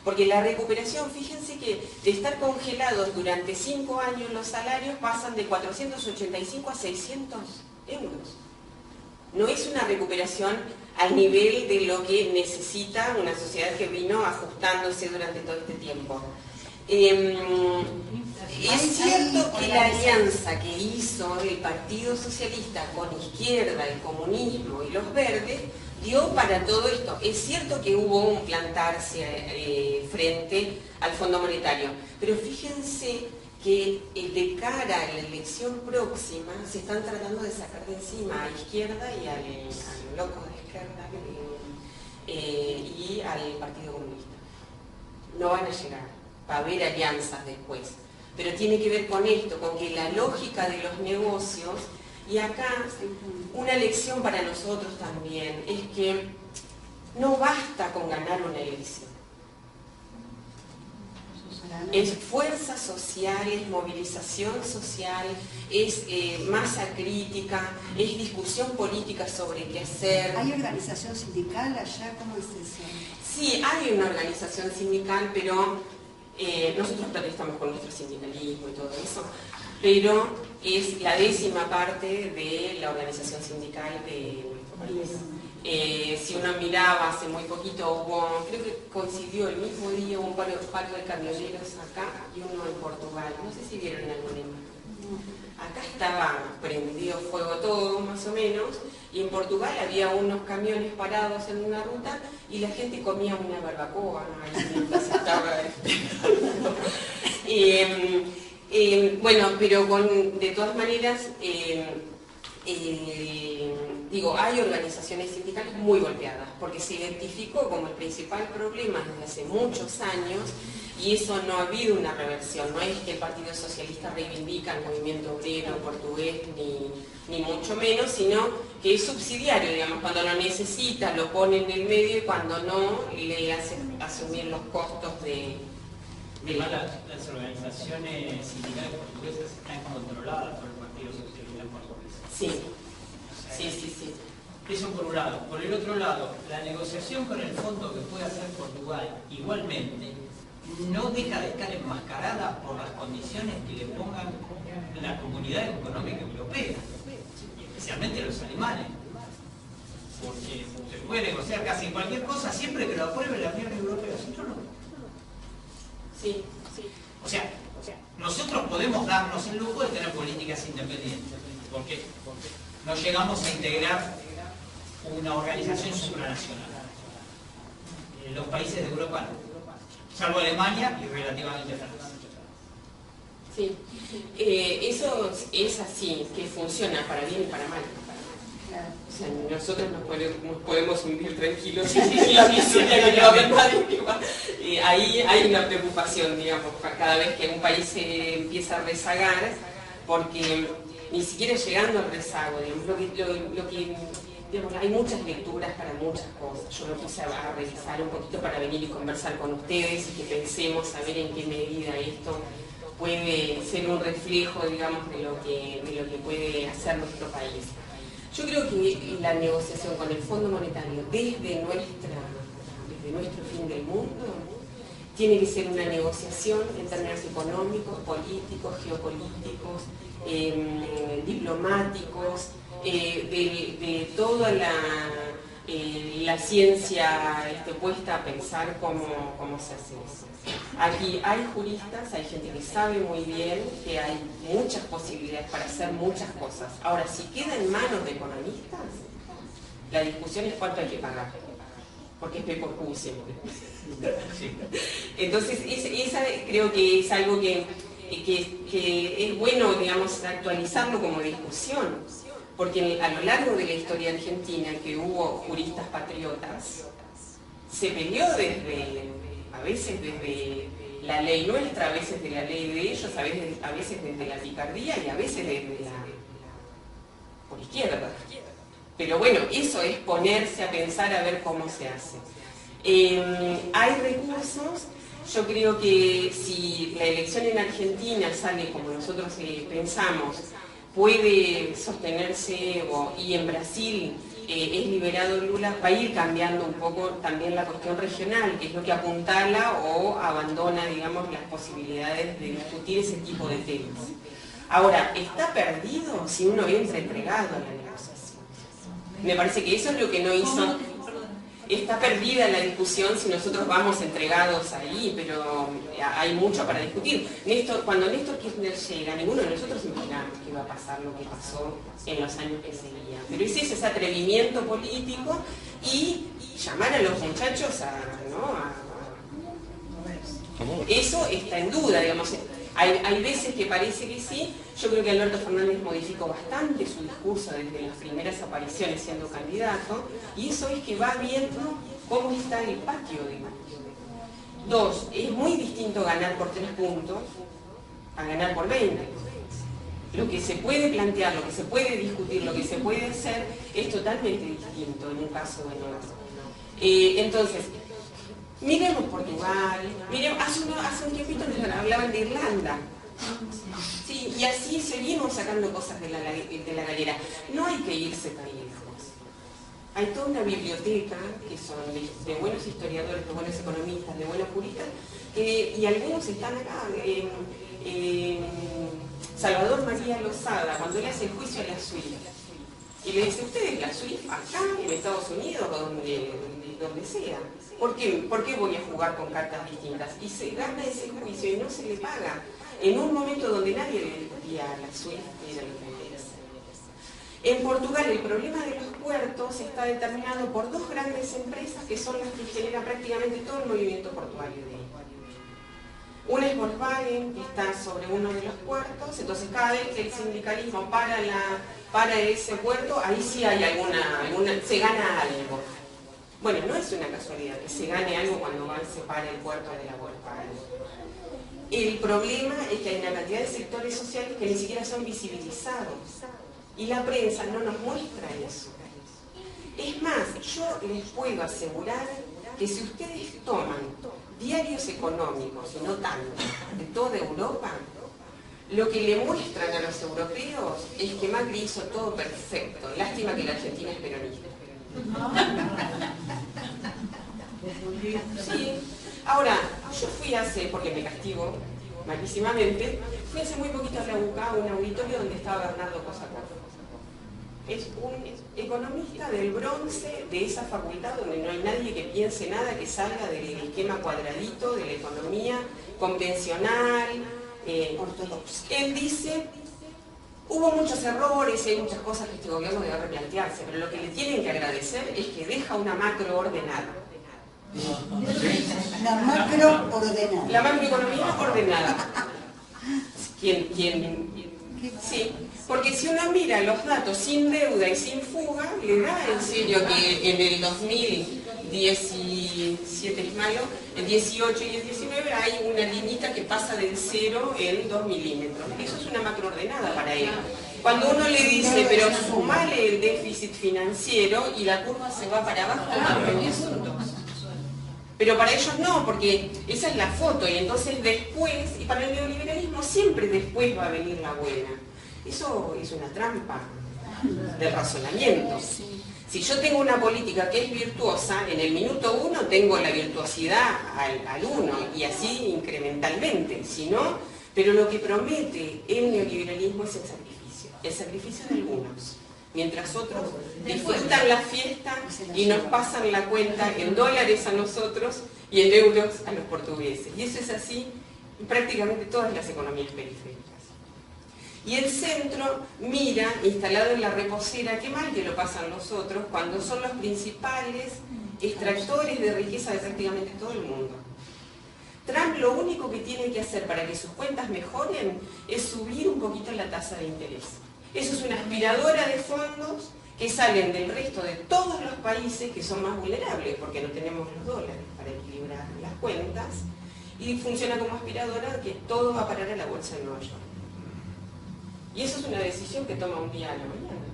Porque la recuperación, fíjense que de estar congelados durante 5 años los salarios pasan de 485 a 600 euros. No es una recuperación al nivel de lo que necesita una sociedad que vino ajustándose durante todo este tiempo. Es cierto que la alianza que hizo el Partido Socialista con Izquierda, el comunismo y los verdes dio para todo esto. Es cierto que hubo un plantarse frente al Fondo Monetario, pero fíjense que de cara a la elección próxima se están tratando de sacar de encima a Izquierda y al loco de Izquierda y al Partido Comunista. No van a llegar. Va a haber alianzas después, pero tiene que ver con esto, con que la lógica de los negocios, y acá una lección para nosotros también, es que no basta con ganar una elección. Es fuerza social, es movilización social, es masa crítica, es discusión política sobre qué hacer. ¿Hay organización sindical allá? ¿Cómo es eso? Sí, hay una organización sindical, pero nosotros protestamos con nuestro sindicalismo y todo eso, pero es la 10ª parte de la organización sindical de nuestro país. Si uno miraba, hace muy poquito creo que coincidió el mismo día, un paro de camioneros acá y uno en Portugal. No sé si vieron alguna imagen. Acá estaba prendido fuego todo, más o menos, Y en Portugal había unos camiones parados en una ruta y la gente comía una barbacoa ahí mientras estaba esperando. Bueno, pero de todas maneras, digo, hay organizaciones sindicales muy golpeadas, porque se identificó como el principal problema desde hace muchos años, y eso no ha habido una reversión. No es que el Partido Socialista reivindica el movimiento obrero portugués, ni mucho menos, sino que es subsidiario, digamos, cuando lo necesita lo pone en el medio y cuando no le hace asumir los costos de... Las organizaciones sindicales portuguesas están controladas por el Partido Socialista portugués. Sí, sí. Eso por un lado. Por el otro lado, la negociación con el fondo que puede hacer Portugal igualmente no deja de estar enmascarada por las condiciones que le pongan la Comunidad Económica Europea, especialmente los alemanes. Porque se puede negociar casi cualquier cosa siempre que lo apruebe la Unión Europea. Nosotros no. Sí. O sea, nosotros podemos darnos el lujo de tener políticas independientes, porque no llegamos a integrar una organización supranacional. Los países de Europa no, salvo Alemania y relativamente Francia. Sí, eso es así, que funciona para bien y para mal. O sea, nosotros nos podemos hundir tranquilos y la miseria que no va a haber nadie. Ahí hay una preocupación, digamos, cada vez que un país se empieza a rezagar, porque ni siquiera llegando al rezago, digamos, digamos, hay muchas lecturas para muchas cosas. Yo lo puse a revisar un poquito para venir y conversar con ustedes y que pensemos a ver en qué medida esto puede ser un reflejo, digamos, de lo que puede hacer nuestro país. Yo creo que la negociación con el Fondo Monetario desde nuestro fin del mundo tiene que ser una negociación en términos económicos, políticos, geopolíticos, diplomáticos, de toda la ciencia puesta a pensar cómo se hace eso. Aquí hay juristas, hay gente que sabe muy bien que hay muchas posibilidades para hacer muchas cosas. Ahora, si queda en manos de economistas, la discusión es cuánto hay que pagar, porque es pay por Q siempre. Entonces, esa creo que es algo que es bueno, digamos, actualizarlo como discusión, porque a lo largo de la historia argentina, que hubo juristas patriotas, se peleó a veces desde la ley nuestra, a veces de la ley de ellos, a veces desde la picardía y a veces por izquierda. Pero bueno, eso es ponerse a pensar a ver cómo se hace. Hay recursos. Yo creo que si la elección en Argentina sale como nosotros pensamos, puede sostenerse, y en Brasil es liberado Lula, va a ir cambiando un poco también la cuestión regional, que es lo que apuntala o abandona, digamos, las posibilidades de discutir ese tipo de temas. Ahora, ¿está perdido si uno entra entregado a la negociación? Me parece que eso es lo que no hizo... Está perdida la discusión si nosotros vamos entregados ahí, pero hay mucho para discutir. Cuando Néstor Kirchner llega, ninguno de nosotros imaginamos que iba a pasar lo que pasó en los años que seguían. Pero ese atrevimiento político y llamar a los muchachos eso está en duda, digamos. Hay veces que parece que sí. Yo creo que Alberto Fernández modificó bastante su discurso desde las primeras apariciones siendo candidato, y eso es que va viendo cómo está el patio, digamos. Dos, es muy distinto ganar por 3 puntos a ganar por 20. Lo que se puede plantear, lo que se puede discutir, lo que se puede hacer es totalmente distinto en un caso o en otro. Entonces, miremos Portugal, hace un tiempito nos hablaban de Irlanda. Sí, y así seguimos sacando cosas de la galera. No hay que irse tan lejos. Hay toda una biblioteca que son de buenos historiadores, de buenos economistas, de buenos juristas, y algunos están acá. Salvador María Lozada, cuando él hace el juicio a la SWIFT, y le dice, ustedes la SWIFT acá en Estados Unidos, donde sea. ¿Por qué voy a jugar con cartas distintas? Y se gana ese juicio y no se le paga. En un momento donde nadie le discutía a la SWIFT, era lo que En Portugal el problema de los puertos está determinado por dos grandes empresas que son las que generan prácticamente todo el movimiento portuario de ahí. Una es Volkswagen, que está sobre uno de los puertos, entonces cada vez que el sindicalismo para ese puerto, ahí sí hay se gana algo. Bueno, no es una casualidad que se gane algo cuando se para el puerto de la Volkswagen. El problema es que hay una cantidad de sectores sociales que ni siquiera son visibilizados. Y la prensa no nos muestra eso. Es más, yo les puedo asegurar que si ustedes toman diarios económicos, y no tanto, de toda Europa, lo que le muestran a los europeos es que Macri hizo todo perfecto. Lástima que la Argentina es peronista. Sí. Ahora, yo fui porque me castigo malísimamente, fui hace muy poquito a la UCA, a un auditorio donde estaba Bernardo Cosacoff. Es un economista del bronce de esa facultad donde no hay nadie que piense nada que salga del esquema cuadradito de la economía convencional, ortodoxa. Él dice, hubo muchos errores y hay muchas cosas que este gobierno debe replantearse, pero lo que le tienen que agradecer es que deja una macro ordenada. La macro ordenada. La macroeconomía ordenada. Sí, porque si uno mira los datos sin deuda y sin fuga, le da en serio que en el 2017 es malo, el 18 y el 19 hay una liñita que pasa del 0 en 2 milímetros. Eso es una macroordenada para él. Cuando uno le dice, pero sumale el déficit financiero y la curva se va para abajo, pero para ellos no, porque esa es la foto, y entonces después, y para el neoliberalismo siempre después va a venir la buena. Eso es una trampa del razonamiento. Si yo tengo una política que es virtuosa, en el minuto 1 tengo la virtuosidad al 1, y así incrementalmente, si no, pero lo que promete el neoliberalismo es el sacrificio de algunos. Mientras otros disfrutan la fiesta y nos pasan la cuenta en dólares a nosotros y en euros a los portugueses. Y eso es así en prácticamente todas las economías periféricas. Y el centro mira, instalado en la reposera, qué mal que lo pasan los otros, cuando son los principales extractores de riqueza de prácticamente todo el mundo. Trump lo único que tiene que hacer para que sus cuentas mejoren es subir un poquito la tasa de interés. Eso es una aspiradora de fondos que salen del resto de todos los países que son más vulnerables, porque no tenemos los dólares para equilibrar las cuentas, y funciona como aspiradora que todo va a parar a la bolsa de Nueva York. Y eso es una decisión que toma un día a la mañana.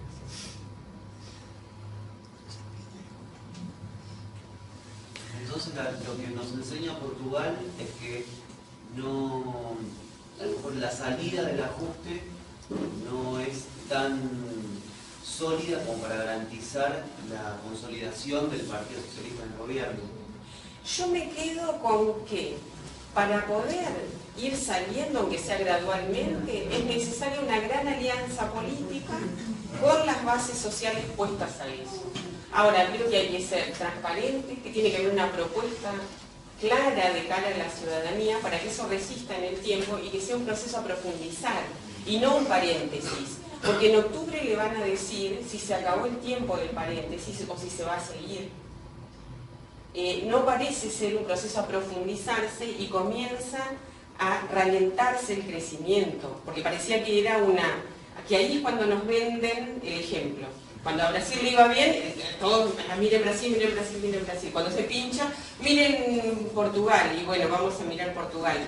Entonces lo que nos enseña Portugal es que no, por la salida del ajuste no es tan sólida como para garantizar la consolidación del Partido Socialista en el gobierno. Yo me quedo con que para poder ir saliendo, aunque sea gradualmente, es necesaria una gran alianza política con las bases sociales puestas a eso. Ahora, creo que hay que ser transparente, que tiene que haber una propuesta clara de cara a la ciudadanía para que eso resista en el tiempo y que sea un proceso a profundizar y no un paréntesis. Porque en octubre le van a decir si se acabó el tiempo del paréntesis o si se va a seguir. No parece ser un proceso a profundizarse y comienza a ralentarse el crecimiento, porque parecía que era que ahí es cuando nos venden el ejemplo. Cuando a Brasil le iba bien, todos, miren Brasil, miren Brasil, miren Brasil. Cuando se pincha, miren Portugal, y bueno, vamos a mirar Portugal.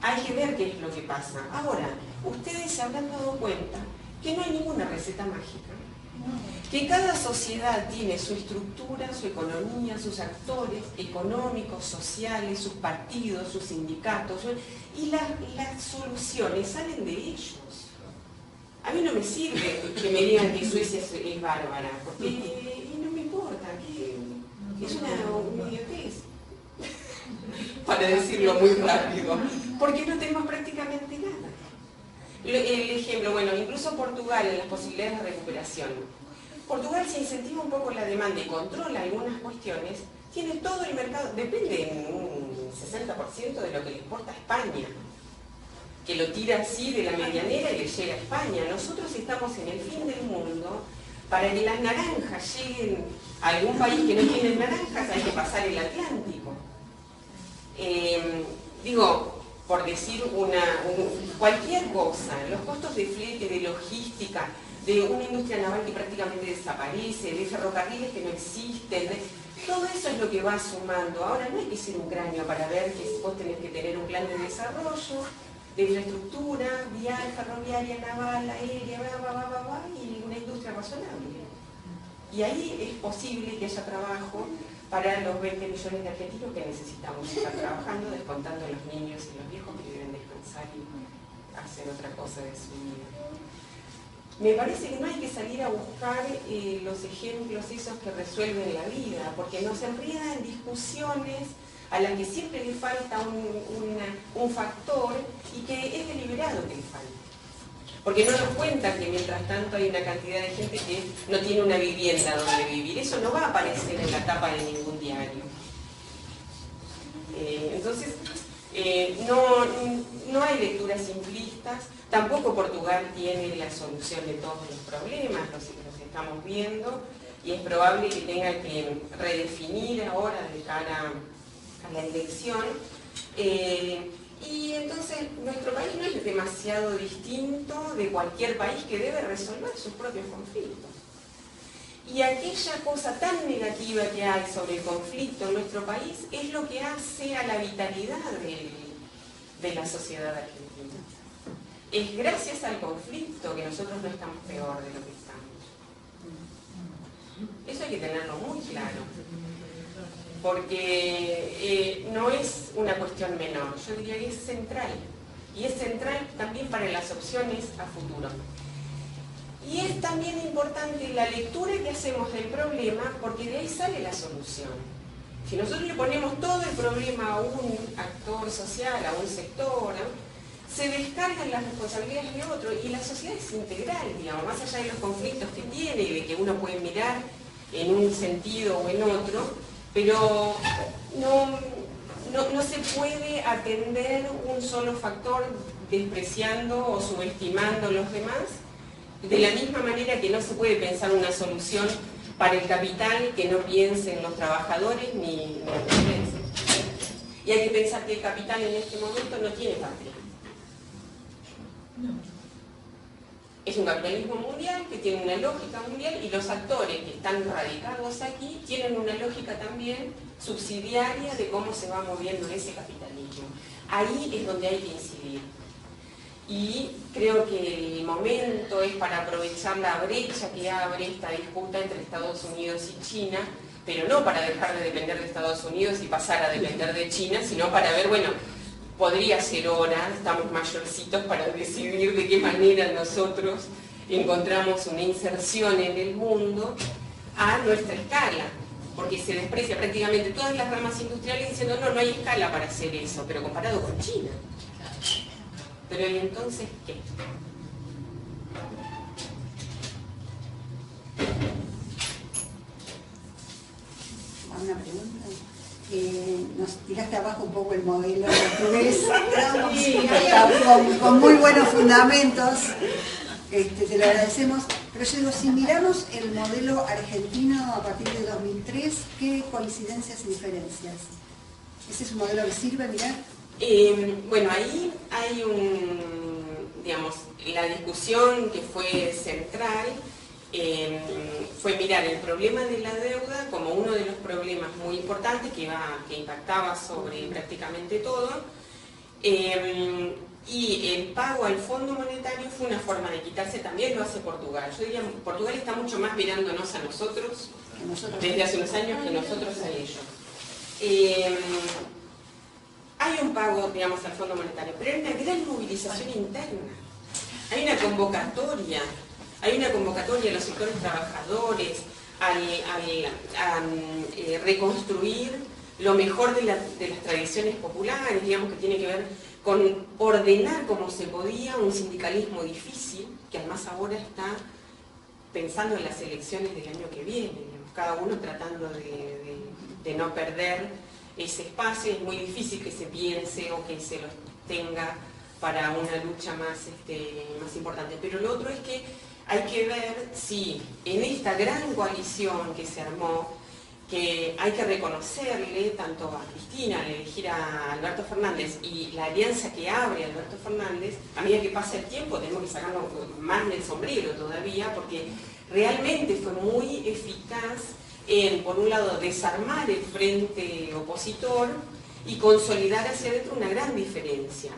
Hay que ver qué es lo que pasa. Ahora, ustedes se habrán dado cuenta que no hay ninguna receta mágica. Que cada sociedad tiene su estructura, su economía, sus actores económicos, sociales, sus partidos, sus sindicatos, y las soluciones salen de ellos. A mí no me sirve que me digan que Suecia es bárbara, porque no me importa, que es una idiotez, para decirlo muy rápido, porque no tenemos prácticamente nada. El ejemplo, bueno, incluso Portugal en las posibilidades de recuperación. Portugal se incentiva un poco la demanda y controla algunas cuestiones, tiene todo el mercado, depende en un 60% de lo que le exporta a España. que lo tira así de la medianera y le llega a España. Nosotros estamos en el fin del mundo. Para que las naranjas lleguen a algún país que no tiene naranjas hay que pasar el Atlántico. Digo, por decir cualquier cosa, los costos de flete, de logística, de una industria naval que prácticamente desaparece, de ferrocarriles que no existen, todo eso es lo que va sumando. Ahora no hay que ser un cráneo para ver que vos tenés que tener un plan de desarrollo, de infraestructura, vial, ferroviaria, naval, aérea, y una industria razonable. Y ahí es posible que haya trabajo para los 20 millones de argentinos que necesitamos estar trabajando, descontando a los niños y los viejos que deben descansar y hacer otra cosa de su vida. Me parece que no hay que salir a buscar los ejemplos esos que resuelven la vida, porque nos enredan discusiones a las que siempre le falta un factor y que es deliberado que le falta. Porque no nos cuentan que mientras tanto hay una cantidad de gente que no tiene una vivienda donde vivir. Eso no va a aparecer en la tapa de ningún diario. Entonces, no hay lecturas simplistas. Tampoco Portugal tiene la solución de todos los problemas, los estamos viendo, y es probable que tenga que redefinir ahora de cara a la elección. Y entonces nuestro país no es demasiado distinto de cualquier país que debe resolver sus propios conflictos. Y aquella cosa tan negativa que hay sobre el conflicto en nuestro país es lo que hace a la vitalidad de la sociedad argentina. Es gracias al conflicto que nosotros no estamos peor de lo que estamos. Eso hay que tenerlo muy claro. Porque no es una cuestión menor, yo diría que es central. Y es central también para las opciones a futuro. Y es también importante la lectura que hacemos del problema, porque de ahí sale la solución. Si nosotros le ponemos todo el problema a un actor social, a un sector, se descargan las responsabilidades de otro, y la sociedad es integral, digamos, más allá de los conflictos que tiene y de que uno puede mirar en un sentido o en otro, pero no se puede atender un solo factor despreciando o subestimando los demás, de la misma manera que no se puede pensar una solución para el capital que no piense en los trabajadores ni en los intereses. Y hay que pensar que el capital en este momento no tiene patria. Es un capitalismo mundial que tiene una lógica mundial, y los actores que están radicados aquí tienen una lógica también subsidiaria de cómo se va moviendo ese capitalismo. Ahí es donde hay que incidir. Y creo que el momento es para aprovechar la brecha que abre esta disputa entre Estados Unidos y China, pero no para dejar de depender de Estados Unidos y pasar a depender de China, sino para ver, bueno, podría ser hora, estamos mayorcitos para decidir de qué manera nosotros encontramos una inserción en el mundo a nuestra escala, porque se desprecia prácticamente todas las ramas industriales diciendo no hay escala para hacer eso, pero comparado con China. Pero ¿y entonces qué? ¿Una pregunta? Nos tiraste abajo un poco el modelo portugués, con muy buenos fundamentos, te lo agradecemos, pero yo digo, si miramos el modelo argentino a partir de 2003, ¿qué coincidencias y diferencias? ¿Ese es un modelo que sirve, mirar? Bueno, ahí hay digamos, la discusión que fue central, fue mirar el problema de la deuda como uno de los problemas muy importantes que impactaba sobre prácticamente todo, y el pago al Fondo Monetario fue una forma de quitarse. También lo hace Portugal. Yo diría, Portugal está mucho más mirándonos a nosotros desde hace unos años que nosotros a ellos. Hay un pago, digamos, al Fondo Monetario, pero hay una gran movilización interna. Hay una convocatoria a los sectores trabajadores, a reconstruir lo mejor de las tradiciones populares, digamos, que tiene que ver con ordenar como se podía un sindicalismo difícil, que además ahora está pensando en las elecciones del año que viene, digamos, cada uno tratando de no perder ese espacio. Es muy difícil que se piense o que se los tenga para una lucha más importante. Pero lo otro es que hay que ver si en esta gran coalición que se armó, que hay que reconocerle tanto a Cristina al elegir a Alberto Fernández y la alianza que abre Alberto Fernández, a medida que pasa el tiempo tenemos que sacarnos más del sombrero todavía, porque realmente fue muy eficaz en, por un lado, desarmar el frente opositor y consolidar hacia adentro una gran diferencia.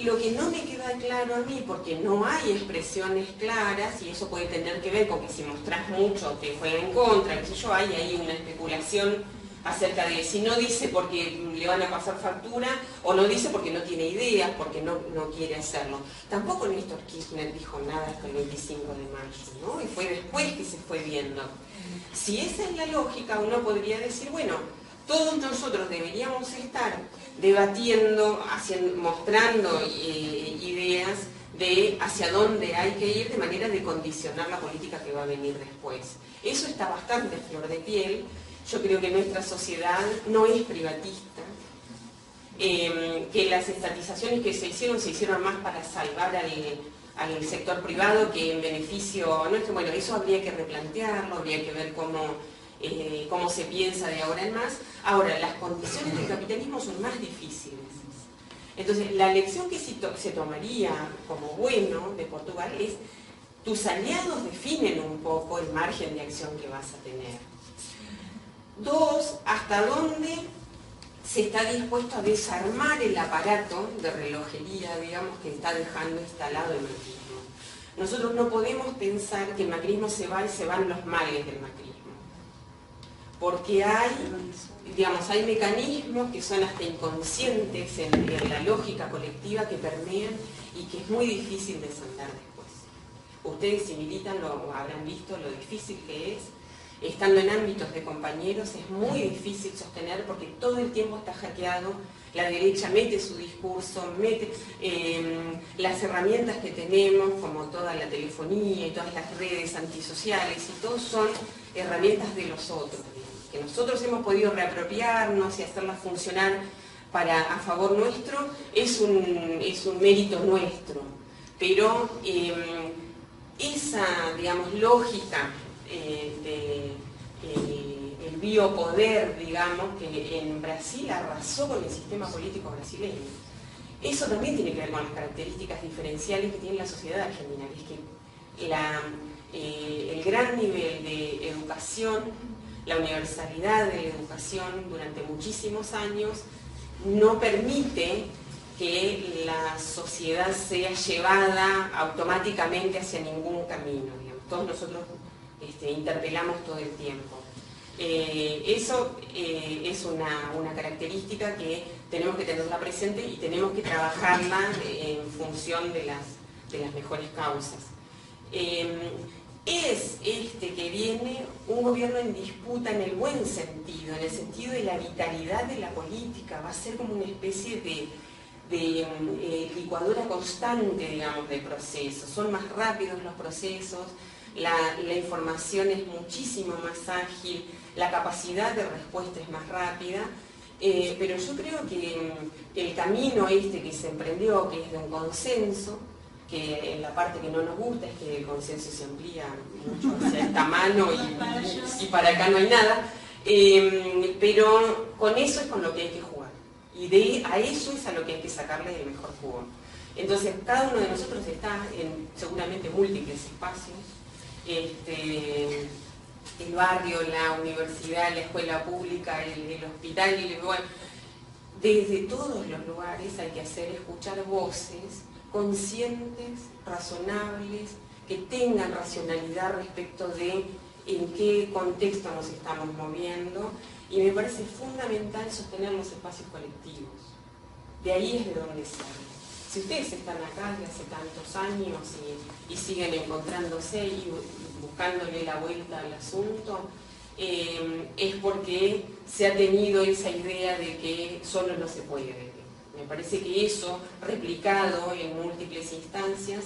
Lo que no me queda claro a mí, porque no hay expresiones claras, y eso puede tener que ver con que si mostrás mucho te juegan en contra, qué sé yo, hay ahí una especulación acerca de si no dice porque le van a pasar factura, o no dice porque no tiene ideas, porque no quiere hacerlo. Tampoco Néstor Kirchner dijo nada hasta el 25 de mayo, ¿no? Y fue después que se fue viendo. Si esa es la lógica, uno podría decir, bueno, todos nosotros deberíamos estar debatiendo, mostrando ideas de hacia dónde hay que ir de manera de condicionar la política que va a venir después. Eso está bastante flor de piel. Yo creo que nuestra sociedad no es privatista, que las estatizaciones que se hicieron más para salvar al sector privado que en beneficio nuestro. Bueno, eso habría que replantearlo, habría que ver cómo se piensa de ahora en más. Ahora, las condiciones del capitalismo son más difíciles. Entonces, la lección que se tomaría como bueno de Portugal es: tus aliados definen un poco el margen de acción que vas a tener. 2, hasta dónde se está dispuesto a desarmar el aparato de relojería, digamos, que está dejando instalado el macrismo. Nosotros no podemos pensar que el macrismo se va y se van los males del macrismo, porque hay mecanismos que son hasta inconscientes en la lógica colectiva que permean y que es muy difícil desandar después. Ustedes, si militan, lo habrán visto lo difícil que es. Estando en ámbitos de compañeros es muy difícil sostener, porque todo el tiempo está hackeado, la derecha mete su discurso, mete las herramientas que tenemos, como toda la telefonía y todas las redes antisociales, y todos son herramientas de los otros, que nosotros hemos podido reapropiarnos y hacerlas funcionar a favor nuestro, es un mérito nuestro. Pero esa, digamos, lógica el biopoder, digamos, que en Brasil arrasó con el sistema político brasileño. Eso también tiene que ver con las características diferenciales que tiene la sociedad argentina, que es que el gran nivel de educación, la universalidad de la educación durante muchísimos años no permite que la sociedad sea llevada automáticamente hacia ningún camino, digamos. Todos nosotros interpelamos todo el tiempo. Eso es una característica que tenemos que tenerla presente y tenemos que trabajarla en función de las mejores causas. Es que viene un gobierno en disputa en el buen sentido, en el sentido de la vitalidad de la política. Va a ser como una especie de licuadora constante, digamos, de procesos. Son más rápidos los procesos, la información es muchísimo más ágil, la capacidad de respuesta es más rápida, pero yo creo que el camino que se emprendió, que es de un consenso, que en la parte que no nos gusta es que el consenso se amplía mucho hacia esta mano y para acá no hay nada, pero con eso es con lo que hay que jugar, y a eso es a lo que hay que sacarle el mejor jugo. Entonces, cada uno de nosotros está en seguramente múltiples espacios, el barrio, la universidad, la escuela pública, el hospital, bueno, desde todos los lugares hay que hacer escuchar voces conscientes, razonables, que tengan racionalidad respecto de en qué contexto nos estamos moviendo, y me parece fundamental sostener los espacios colectivos. De ahí es de donde sale. Si ustedes están acá desde hace tantos años y siguen encontrándose y buscándole la vuelta al asunto, es porque se ha tenido esa idea de que solo no se puede. Me parece que eso, replicado en múltiples instancias,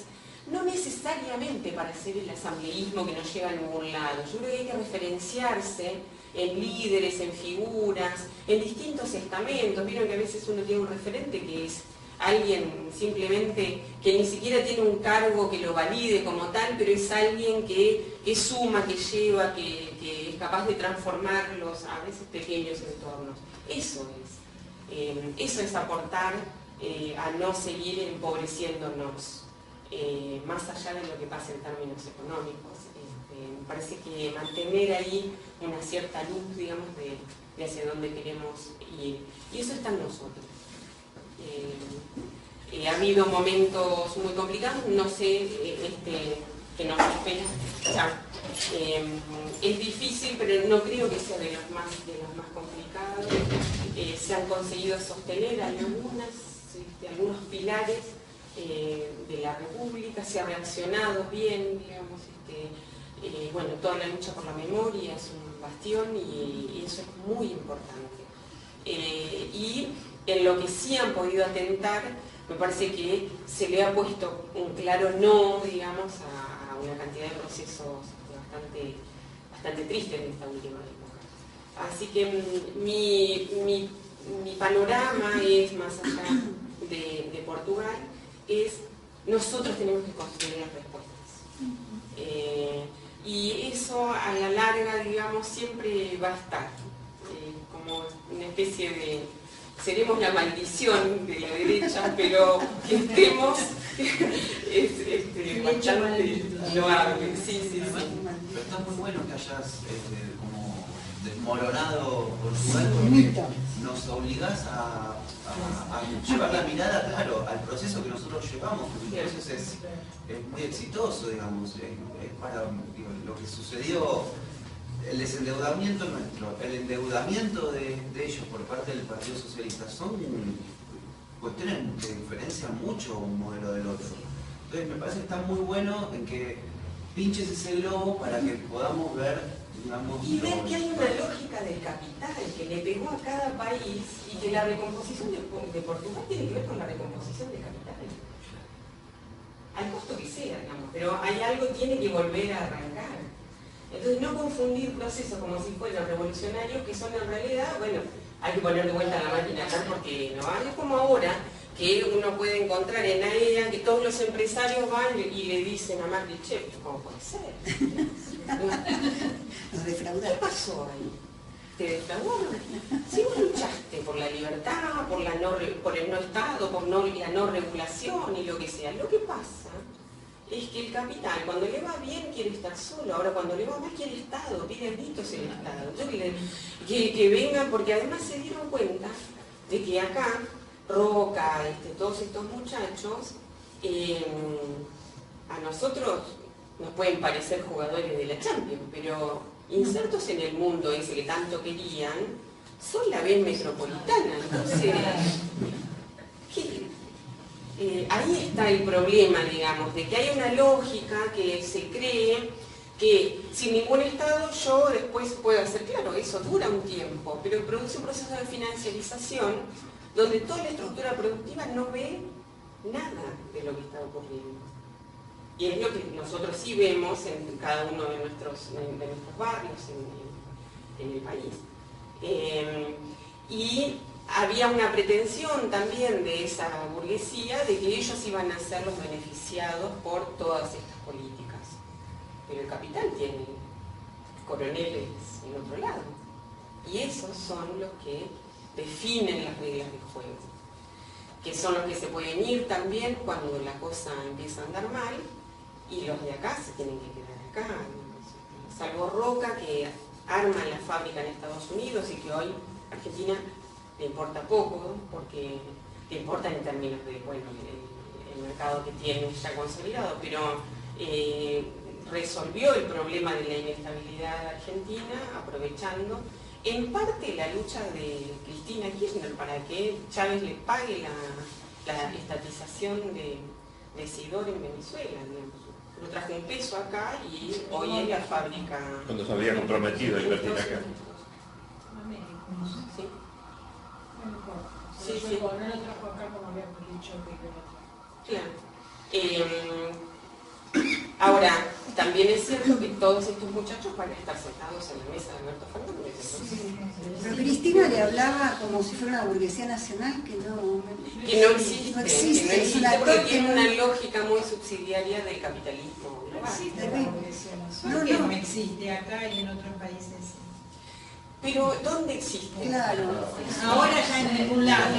no necesariamente para hacer el asambleísmo que no llega a ningún lado. Yo creo que hay que referenciarse en líderes, en figuras, en distintos estamentos. Vieron que a veces uno tiene un referente que es alguien simplemente que ni siquiera tiene un cargo que lo valide como tal, pero es alguien que suma, que lleva, que es capaz de transformarlos a veces pequeños entornos. Eso es aportar a no seguir empobreciéndonos, más allá de lo que pasa en términos económicos. Me parece que mantener ahí una cierta luz, digamos, de hacia dónde queremos ir. Y eso está en nosotros. Ha habido momentos muy complicados, no sé, que nos espera. O sea, es difícil, pero no creo que sea de los más complicados. Se han conseguido sostener algunos pilares de la República, se ha reaccionado bien, digamos, bueno, toda la lucha por la memoria es un bastión y eso es muy importante. Y en lo que sí han podido atentar, me parece que se le ha puesto un claro no, digamos, a una cantidad de procesos bastante tristes en esta última época. Así que mi panorama es, más allá de Portugal, es nosotros tenemos que construir las respuestas. Y eso a la larga, digamos, siempre va a estar, como una especie de... Seremos la maldición de la derecha, pero que estemos bastante loable. Sí. Pero está muy bueno que hayas como desmoronado Portugal, porque nos obligás a llevar la mirada, claro, al proceso que nosotros llevamos, porque el proceso es muy exitoso, digamos, es para lo que sucedió. El desendeudamiento nuestro, el endeudamiento de ellos por parte del Partido Socialista son cuestiones que diferencian mucho un modelo del otro. Entonces me parece que está muy bueno en que pinches ese globo para que podamos ver, digamos... Y ver que hay una lógica del capital que le pegó a cada país y que la recomposición de Portugal tiene que ver con la recomposición de capital. Al costo que sea, digamos, pero hay algo que tiene que volver a arrancar. Entonces no confundir procesos como si fueran revolucionarios, que son en realidad, bueno, hay que poner de vuelta la máquina acá porque no es como ahora, que uno puede encontrar en AEA que todos los empresarios van y le dicen a Macri, che, ¿cómo puede ser? Nos defraudaron. ¿Qué pasó ahí? ¿Te defraudaron? Si vos luchaste por la libertad, por el no Estado, por la no regulación y lo que sea, lo que pasa es que el capital, cuando le va bien, quiere estar solo. Ahora, cuando le va mal, quiere Estado, pide gritos el Estado. Que vengan, porque además se dieron cuenta de que acá, Roca, todos estos muchachos, a nosotros nos pueden parecer jugadores de la Champions, pero insertos en el mundo ese que tanto querían, son la B metropolitana. Entonces, ahí está el problema, digamos, de que hay una lógica que se cree que sin ningún Estado yo después puedo hacer, claro, eso dura un tiempo, pero produce un proceso de financiarización donde toda la estructura productiva no ve nada de lo que está ocurriendo. Y es lo que nosotros sí vemos en cada uno de nuestros barrios en el país. Y había una pretensión también de esa burguesía de que ellos iban a ser los beneficiados por todas estas políticas. Pero el capital tiene coroneles en otro lado. Y esos son los que definen las reglas del juego. Que son los que se pueden ir también cuando la cosa empieza a andar mal y los de acá se tienen que quedar acá. Salvo Roca, que arma la fábrica en Estados Unidos y que hoy Argentina le importa poco, porque le importa en términos de, bueno, el mercado que tiene ya consolidado, pero resolvió el problema de la inestabilidad argentina aprovechando en parte la lucha de Cristina Kirchner para que Chávez le pague la estatización de Sidor en Venezuela, digamos. Lo trajo un peso acá y hoy es la fábrica... Cuando se había comprometido a invertir acá. ¿Sí? Sí. No lo trajo acá como habíamos dicho. Claro. Ahora, también es cierto que todos estos muchachos van a estar sentados en la mesa de Alberto Fernández. Pero Cristina le hablaba como si fuera una burguesía nacional que no existe, no existe, que no es una existe porque propia, tiene ¿no? una lógica muy subsidiaria del capitalismo No global. existe la burguesía nacional. ¿Por qué no existe acá y en otros países? Pero ¿dónde existe? Claro. Ahora ya en ningún lado.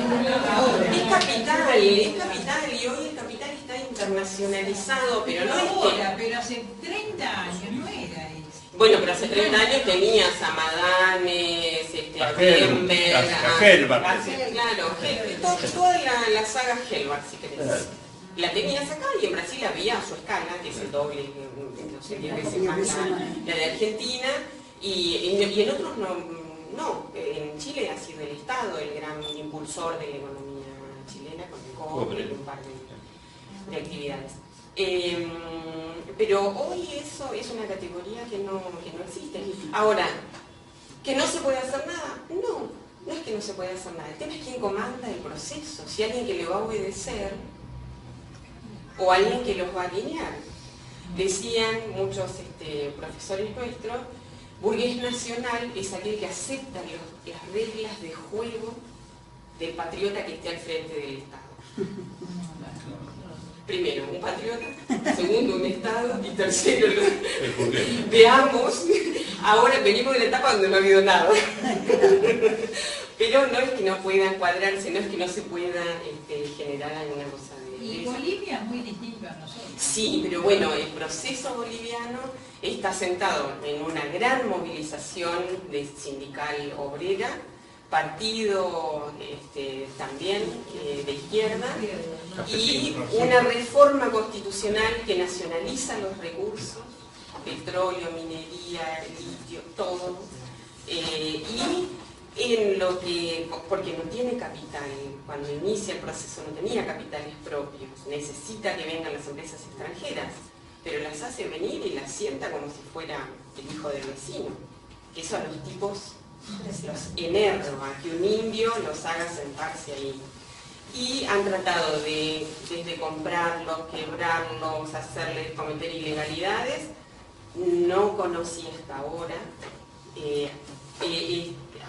Ahora. Es capital, y hoy el capital está internacionalizado, pero no es que... Ahora, pero hace 30 años no era eso. Bueno, pero hace 30 años tenías a Madames, a Kember, a Hellbach. Claro, toda la saga Hellbach, si querés. La tenías acá y en Brasil había a su escala, que es el doble, no sé, 10 veces más la de Argentina, y en otros no. En Chile ha sido el Estado el gran impulsor de la economía chilena con el cobre y un par de actividades. Pero hoy eso es una categoría que no existe. Ahora, ¿que no se puede hacer nada? No es que no se pueda hacer nada. El tema es quién comanda el proceso. Si alguien que le va a obedecer o alguien que los va a alinear. Decían muchos profesores nuestros, burgués nacional es aquel que acepta las reglas de juego del patriota que esté al frente del Estado. Primero, un patriota, segundo, un Estado, y tercero, veamos, ahora venimos de la etapa donde no ha habido nada. Pero no es que no puedan cuadrarse, no es que no se pueda generar alguna cosa de... Y Bolivia es muy distinto a nosotros. Sí, pero bueno, el proceso boliviano está sentado en una gran movilización sindical obrera, partido también de izquierda, y una reforma constitucional que nacionaliza los recursos, petróleo, minería, litio, todo, y en lo que, porque no tiene capital, cuando inicia el proceso no tenía capitales propios, necesita que vengan las empresas extranjeras, pero las hace venir y las sienta como si fuera el hijo del vecino, que eso a los tipos los enerva, que un indio los haga sentarse ahí. Y han tratado de, desde comprarlos, quebrarlos, hacerles cometer ilegalidades. No conocí hasta ahora.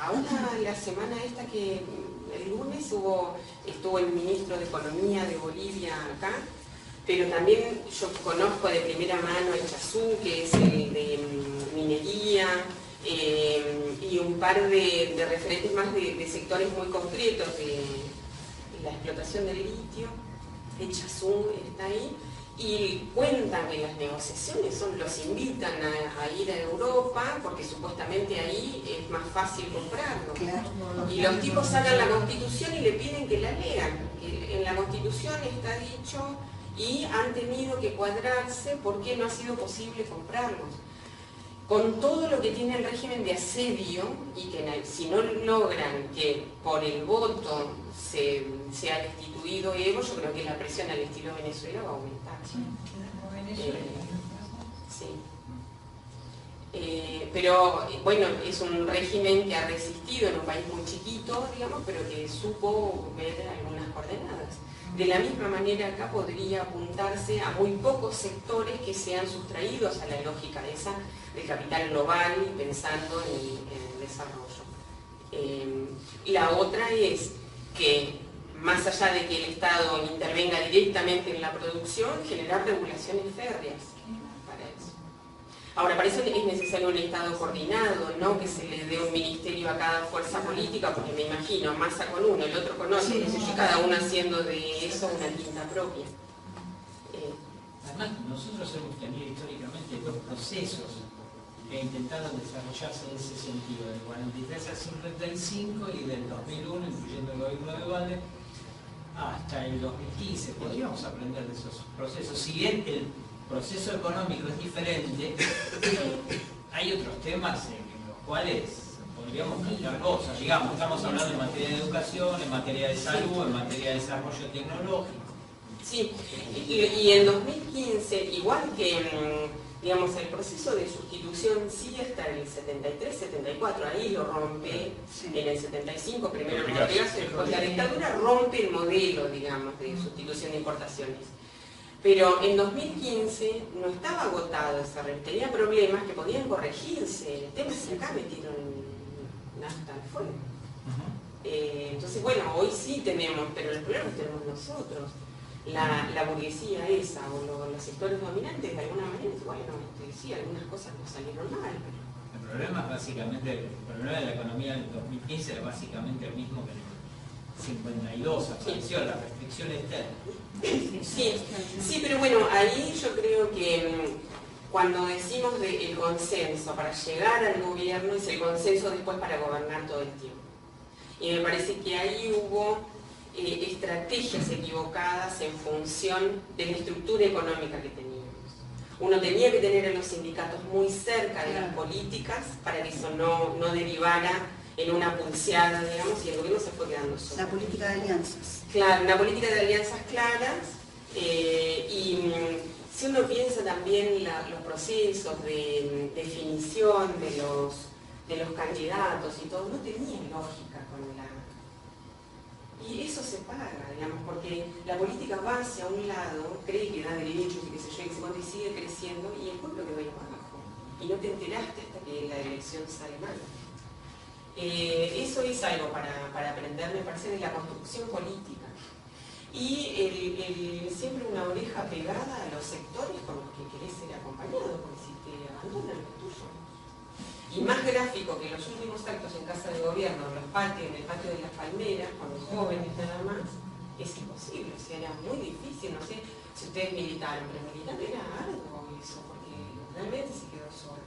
Ahora la semana esta que el lunes estuvo el ministro de Economía de Bolivia acá, pero también yo conozco de primera mano a Echazú, que es el de minería, y un par de referentes más de sectores muy concretos de la explotación del litio. Echazú está ahí y cuentan que las negociaciones los invitan a ir a Europa porque supuestamente ahí es más fácil comprarlo. Claro. Y los tipos sacan la Constitución y le piden que la lean. En la Constitución está dicho y han tenido que cuadrarse porque no ha sido posible comprarlos. Con todo lo que tiene el régimen de asedio y que si no logran que por el voto sea destituido Evo, yo creo que la presión al estilo Venezuela va a aumentar. Pero bueno, es un régimen que ha resistido en un país muy chiquito, digamos, pero que supo ver algunas coordenadas. De la misma manera acá podría apuntarse a muy pocos sectores que sean sustraídos a la lógica esa del capital global pensando en el desarrollo. La otra es que, más allá de que el Estado intervenga directamente en la producción, generar regulaciones férreas para eso. Ahora, para eso es necesario un Estado coordinado, no que se le dé un ministerio a cada fuerza política, porque me imagino, Massa con uno, el otro con otro, sí, cada uno haciendo de eso una tinta propia. Además, nosotros hemos tenido históricamente dos procesos que intentaron desarrollarse en ese sentido, del 43 al 55 y del 2001, incluyendo el gobierno de Dualde, hasta el 2015. Podríamos aprender de esos procesos. Si bien el proceso económico es diferente, hay otros temas en los cuales podríamos cambiar cosas. Digamos, estamos hablando en materia de educación, en materia de salud, en materia de desarrollo tecnológico. Sí, y en 2015, igual que digamos, el proceso de sustitución sigue hasta el 73-74, ahí lo rompe, en el 75 primero Rodríguez, después la dictadura rompe el modelo, digamos, de sustitución de importaciones. Pero en 2015 no estaba agotado esa red, tenía problemas que podían corregirse. El tema es que acá metieron nafta al fuego. Entonces, bueno, hoy sí tenemos, pero el problema lo tenemos nosotros. La burguesía esa, o los sectores dominantes, de alguna manera, bueno, sí, algunas cosas no salieron mal. Pero... El problema es básicamente, el problema de la economía en el 2015 era básicamente el mismo que en el 52, apareció la restricción externa. Sí, pero bueno, ahí yo creo que cuando decimos el consenso para llegar al gobierno, es el consenso después para gobernar todo el tiempo. Y me parece que ahí hubo estrategias equivocadas en función de la estructura económica que teníamos. Uno tenía que tener a los sindicatos muy cerca de las políticas para que eso no derivara en una pulseada, digamos, y el gobierno se fue quedando solo. La política de alianzas. Claro, una política de alianzas claras, y si uno piensa también los procesos de definición de los candidatos y todo, no tenía lógica con la... Y eso se paga, digamos, porque la política va hacia un lado, cree que da derechos y qué sé yo, y se sigue creciendo, y el pueblo quedó ahí abajo. Y no te enteraste hasta que la elección sale mal. Eso es algo para aprender, me parece, de la construcción política. Y siempre una oreja pegada a los sectores con los que querés ser acompañado, porque si te abandonan los tuyos. Y más gráfico que los últimos actos en Casa de Gobierno, en el patio de las Palmeras, con los jóvenes nada más, es imposible, o sea, era muy difícil, no sé si ustedes militaron, pero militar era arduo eso, porque realmente se quedó solo.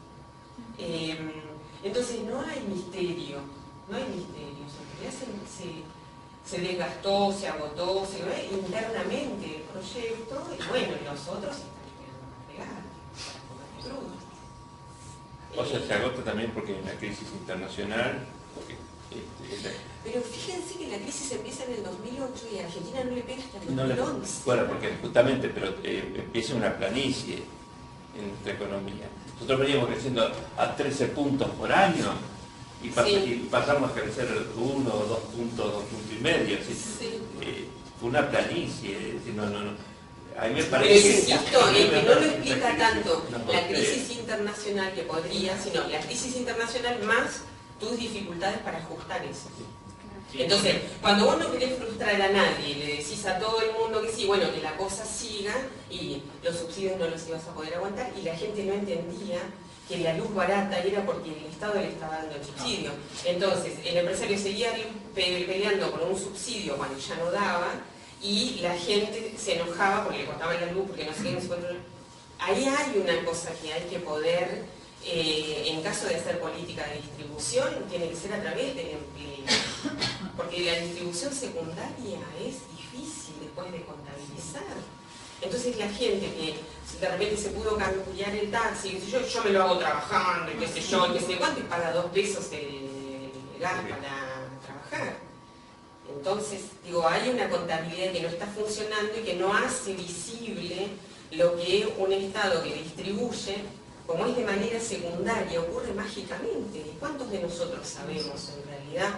Entonces no hay misterio, se desgastó, se agotó, se ve internamente el proyecto, y bueno, los otros están quedando más pegados para comer crudo. O sea, se agota también porque hay una crisis internacional. Pero fíjense que la crisis empieza en el 2008 y a Argentina no le pega hasta el 2011. Bueno, porque justamente, pero empieza una planicie en nuestra economía. Nosotros veníamos creciendo a 13 puntos por año y pasamos a crecer 1 o 2 puntos, 2 puntos y medio. Fue una planicie. A mí me parece que no lo explica tanto la crisis internacional que podría, sino la crisis internacional más tus dificultades para ajustar eso. Entonces, cuando vos no querés frustrar a nadie, le decís a todo el mundo que sí, bueno, que la cosa siga y los subsidios no los ibas a poder aguantar, y la gente no entendía que la luz barata era porque el Estado le estaba dando el subsidio. Entonces, el empresario seguía peleando por un subsidio cuando ya no daba, y la gente se enojaba porque le cortaban la luz, porque no sé qué, no sé cuánto. Ahí hay una cosa que hay que poder, en caso de hacer política de distribución, tiene que ser a través del empleo. Porque la distribución secundaria es difícil después de contabilizar. Entonces la gente que de repente se pudo cambiar el taxi, qué sé yo me lo hago trabajando, y qué sé yo, y qué sé cuánto, y paga 2 pesos el gas para trabajar. Entonces, digo, hay una contabilidad que no está funcionando y que no hace visible lo que un Estado que distribuye, como es de manera secundaria, ocurre mágicamente. ¿Cuántos de nosotros sabemos en realidad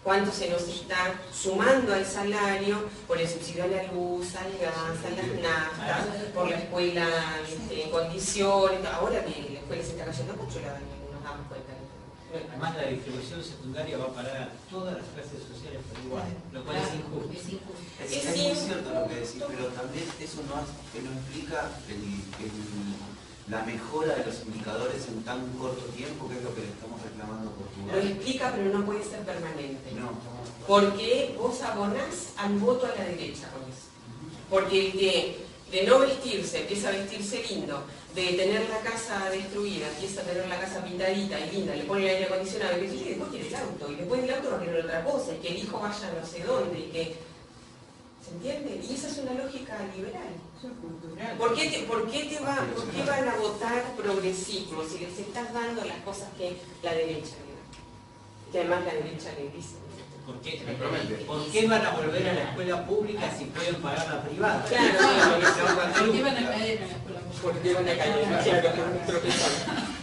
cuánto se nos está sumando al salario por el subsidio a la luz, al gas, a las naftas, por la escuela en condiciones? Ahora que la escuela se está cayendo mucho, nos damos cuenta. Además, la distribución secundaria va a parar a todas las clases sociales por igual, lo cual es injusto. Es muy cierto lo que decís, pero también eso no implica la mejora de los indicadores en tan corto tiempo, que es lo que le estamos reclamando a Portugal. Lo explica, pero no puede ser permanente. No. Porque vos abonás al voto a la derecha con eso. Porque el que de no vestirse empieza a vestirse lindo, de tener la casa destruida, empieza a tener la casa pintadita y linda, le pone el aire acondicionado, y después quiere el auto, y después del auto va a querer otra cosa, y que el hijo vaya a no sé dónde, y que... ¿Se entiende? Y esa es una lógica liberal. ¿Por qué van a votar progresismo si les estás dando las cosas que la derecha le da? Que además la derecha le dice. ¿Por qué van a volver a la escuela pública si pueden pagar la privada? Claro, ¿Por qué van a caer en la escuela pública? ¿Por qué van a caer?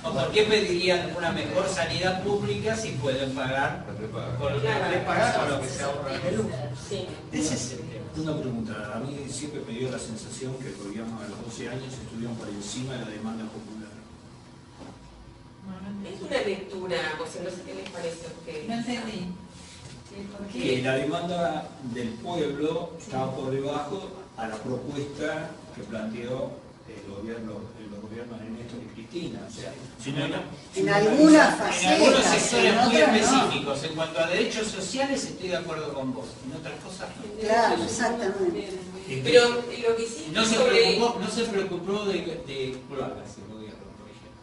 ¿O por qué pedirían una mejor sanidad pública si pueden pagar con lo que se ahorra de luz? Sí. Ese es Una pregunta, a mí siempre me dio la sensación que el gobierno a los 12 años estuvieron por encima de la demanda popular. Es una lectura, José, no sé qué les parece a ustedes. No entendí. Que la demanda del pueblo estaba por debajo a la propuesta que planteó el gobierno de Néstor y Cristina. O sea, En algunas En facetas, algunos sectores en muy otras no. específicos, en cuanto a derechos sociales estoy de acuerdo con vos, en otras cosas no. Claro, exactamente. Pero lo que sí No se sobre... preocupó de cloacas el gobierno, por ejemplo.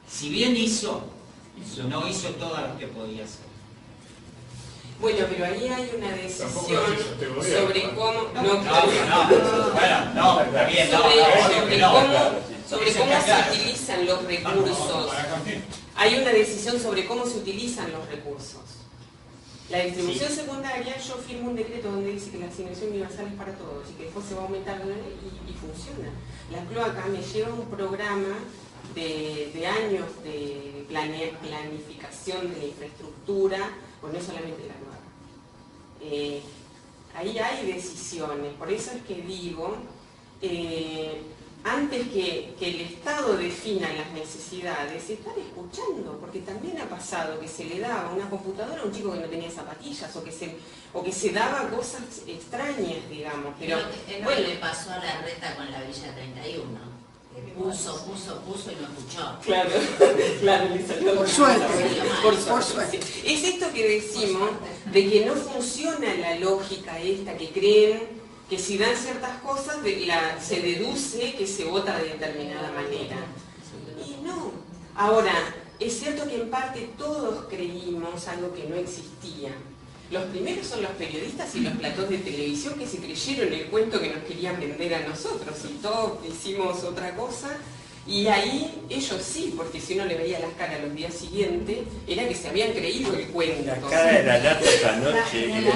Si bien no hizo todo lo que podía hacer. Bueno, pero ahí hay una decisión Tampoco lo hizo este gobierno, sobre ¿no? cómo... Sobre cómo se utilizan los recursos. Hay una decisión sobre cómo se utilizan los recursos. La distribución secundaria, yo firmo un decreto donde dice que la asignación universal es para todos y que después se va a aumentar y funciona. La cloaca me lleva un programa de años de planificación de la infraestructura, pues no es solamente la cloaca. Ahí hay decisiones, por eso es que digo, antes que el Estado defina las necesidades, están escuchando, porque también ha pasado que se le daba una computadora a un chico que no tenía zapatillas, o que se daba cosas extrañas, digamos. Pero Es lo que le pasó a la reta con la Villa 31. Puso y no escuchó. Claro, claro, le salió Por suerte. Por suerte. Es esto que decimos, de que no funciona la lógica esta, que creen que si dan ciertas cosas se deduce que se vota de determinada manera. Y no. Ahora, es cierto que en parte todos creímos algo que no existía. Los primeros son los periodistas y los platós de televisión que se creyeron el cuento que nos querían vender a nosotros y todos hicimos otra cosa. Y ahí ellos sí, porque si uno le veía las caras los días siguientes, era que se habían creído el cuento. La cara de la lata esa noche y el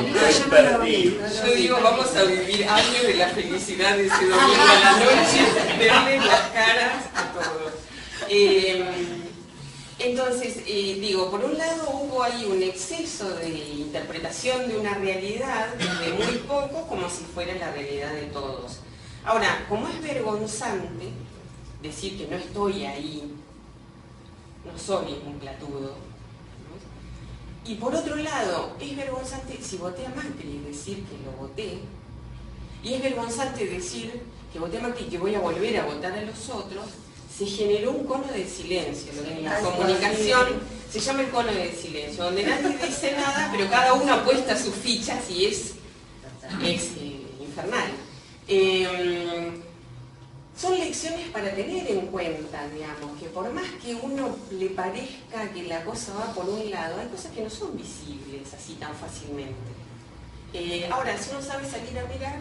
perdido. Yo digo, vamos a vivir años de la felicidad de ese domingo a la noche, verles las caras a todos. Entonces, digo, por un lado hubo ahí un exceso de interpretación de una realidad de muy poco como si fuera la realidad de todos. Ahora, como es vergonzante decir que no estoy ahí, no soy un platudo, ¿no? Y por otro lado, es vergonzante si voté a Macri decir que lo voté, y es vergonzante decir que voté a Macri y que voy a volver a votar a los otros. Se generó un cono de silencio, lo que en la comunicación se llama el cono de silencio, donde nadie dice nada, pero cada uno apuesta sus fichas y es infernal. Son lecciones para tener en cuenta, digamos, que por más que uno le parezca que la cosa va por un lado, hay cosas que no son visibles así tan fácilmente. Ahora, si uno sabe salir a mirar,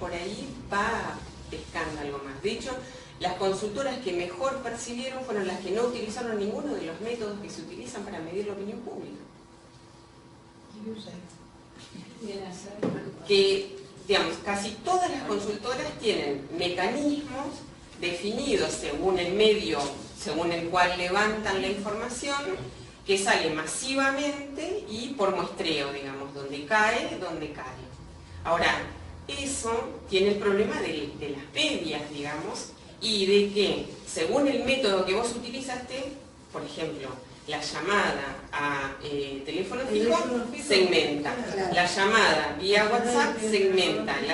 por ahí va pescando algo más. De hecho, las consultoras que mejor percibieron fueron las que no utilizaron ninguno de los métodos que se utilizan para medir la opinión pública. Que, digamos, casi todas las consultoras tienen mecanismos definidos según el medio, según el cual levantan la información, que sale masivamente y por muestreo, digamos, donde cae. Ahora, eso tiene el problema de las medias, digamos, y de que, según el método que vos utilizaste, por ejemplo, la llamada a teléfono fijo segmenta, la llamada vía WhatsApp segmenta, la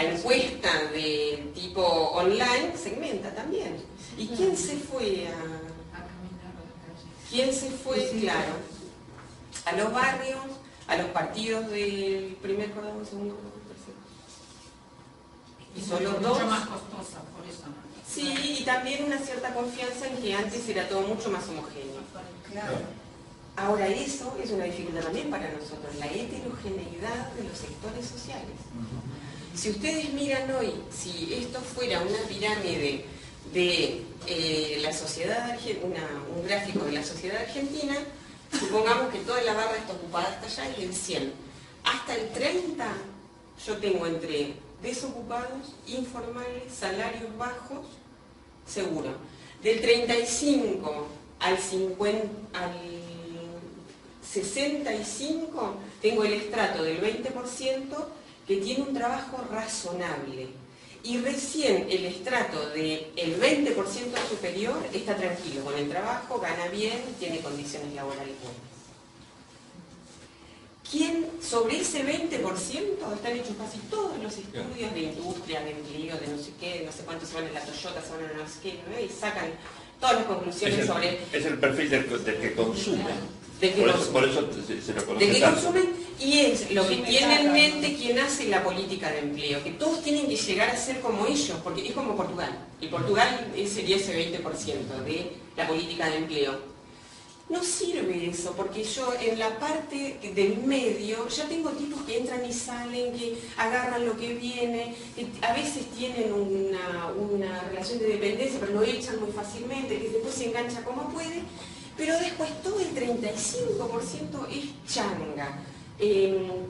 encuesta de tipo online segmenta también. ¿Y quién se fue claro, a los barrios, a los partidos del primer cordón, segundo cordón, tercero? Y solo dos. Mucho más costosa, por eso. Sí, y también una cierta confianza en que antes era todo mucho más homogéneo. Claro. Ahora eso es una dificultad también para nosotros, la heterogeneidad de los sectores sociales. Si ustedes miran hoy, si esto fuera una pirámide de la sociedad argentina, un gráfico de la sociedad argentina, supongamos que toda la barra está ocupada hasta allá, es el 100. Hasta el 30 yo tengo entre desocupados, informales, salarios bajos, seguro. Del 35 al 65 tengo el estrato del 20% que tiene un trabajo razonable. Y recién el estrato del 20% superior está tranquilo con el trabajo, gana bien, tiene condiciones laborales buenas. ¿Quién sobre ese 20% están hechos casi todos los estudios de industria, de empleo, de no sé qué, no sé cuántos se van en la Toyota, se van en no sé qué, ¿no? Y sacan todas las conclusiones sobre... Es el perfil del que consume. Por eso se lo conoce de que tanto. consumen, y es lo que tiene en mente quien hace la política de empleo, que todos tienen que llegar a ser como ellos, porque es como Portugal. Y Portugal sería ese 20% de la política de empleo. No sirve eso, porque yo en la parte del medio ya tengo tipos que entran y salen, que agarran lo que viene, que a veces tienen una relación de dependencia, pero lo echan muy fácilmente, que después se engancha como puede, pero después todo el 35% es changa,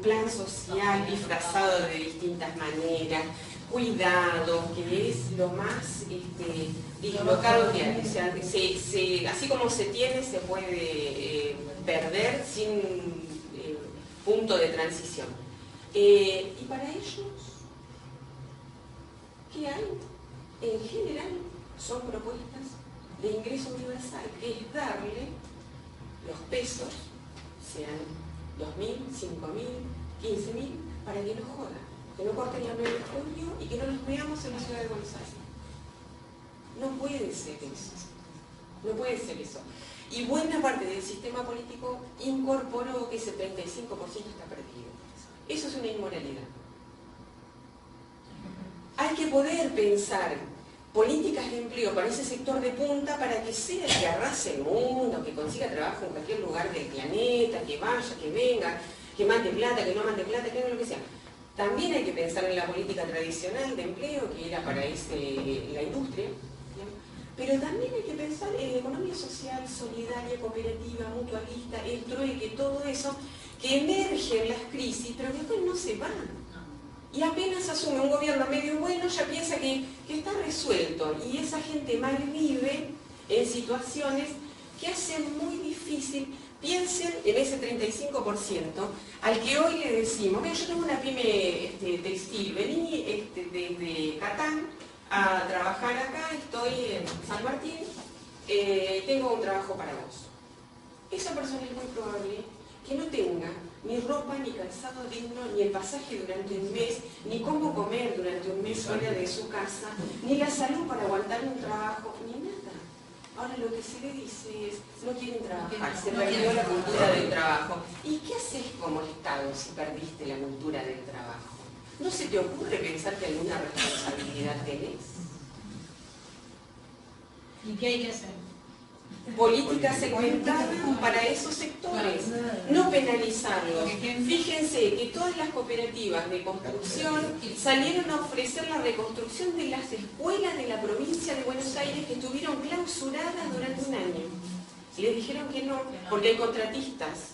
plan social disfrazado de distintas maneras, cuidado, que es lo más dislocado que hay. O sea, así como se tiene, se puede perder sin punto de transición. Y para ellos, ¿qué hay? En general son propuestas de ingreso universal, que es darle los pesos, sean 2.000, 5.000, 15.000, para que no jodan, que no corten la 9 de junio y que no nos veamos en la ciudad de Buenos Aires. No puede ser eso. No puede ser eso. Y buena parte del sistema político incorporó que ese 35% está perdido. Eso es una inmoralidad. Hay que poder pensar políticas de empleo para ese sector de punta para que sea el que arrase el mundo, que consiga trabajo en cualquier lugar del planeta, que vaya, que venga, que mande plata, que no mande plata, que haga lo que sea. También hay que pensar en la política tradicional de empleo, que era para la industria, ¿no? Pero también hay que pensar en la economía social, solidaria, cooperativa, mutualista, el trueque, todo eso, que emerge en las crisis, pero que después no se van. Y apenas asume un gobierno medio bueno, ya piensa que está resuelto. Y esa gente mal vive en situaciones que hacen muy difícil. Piensen en ese 35%, al que hoy le decimos, mira, yo tengo una pyme textil, vení desde Catán a trabajar acá, estoy en San Martín, tengo un trabajo para vos. Esa persona es muy probable que no tenga ni ropa, ni calzado digno, ni el pasaje durante un mes, ni cómo comer durante un mes fuera de su casa, ni la salud para aguantar un trabajo, ni nada. Ahora lo que se le dice es, no quieren trabajar, se perdió la cultura del trabajo. ¿Y qué haces como Estado si perdiste la cultura del trabajo? ¿No se te ocurre pensar que alguna responsabilidad tenés? ¿Y qué hay que hacer? Política segmentada para esos sectores, no penalizarlos. Fíjense que todas las cooperativas de construcción salieron a ofrecer la reconstrucción de las escuelas de la provincia de Buenos Aires que estuvieron clausuradas durante un año. Les dijeron que no, porque hay contratistas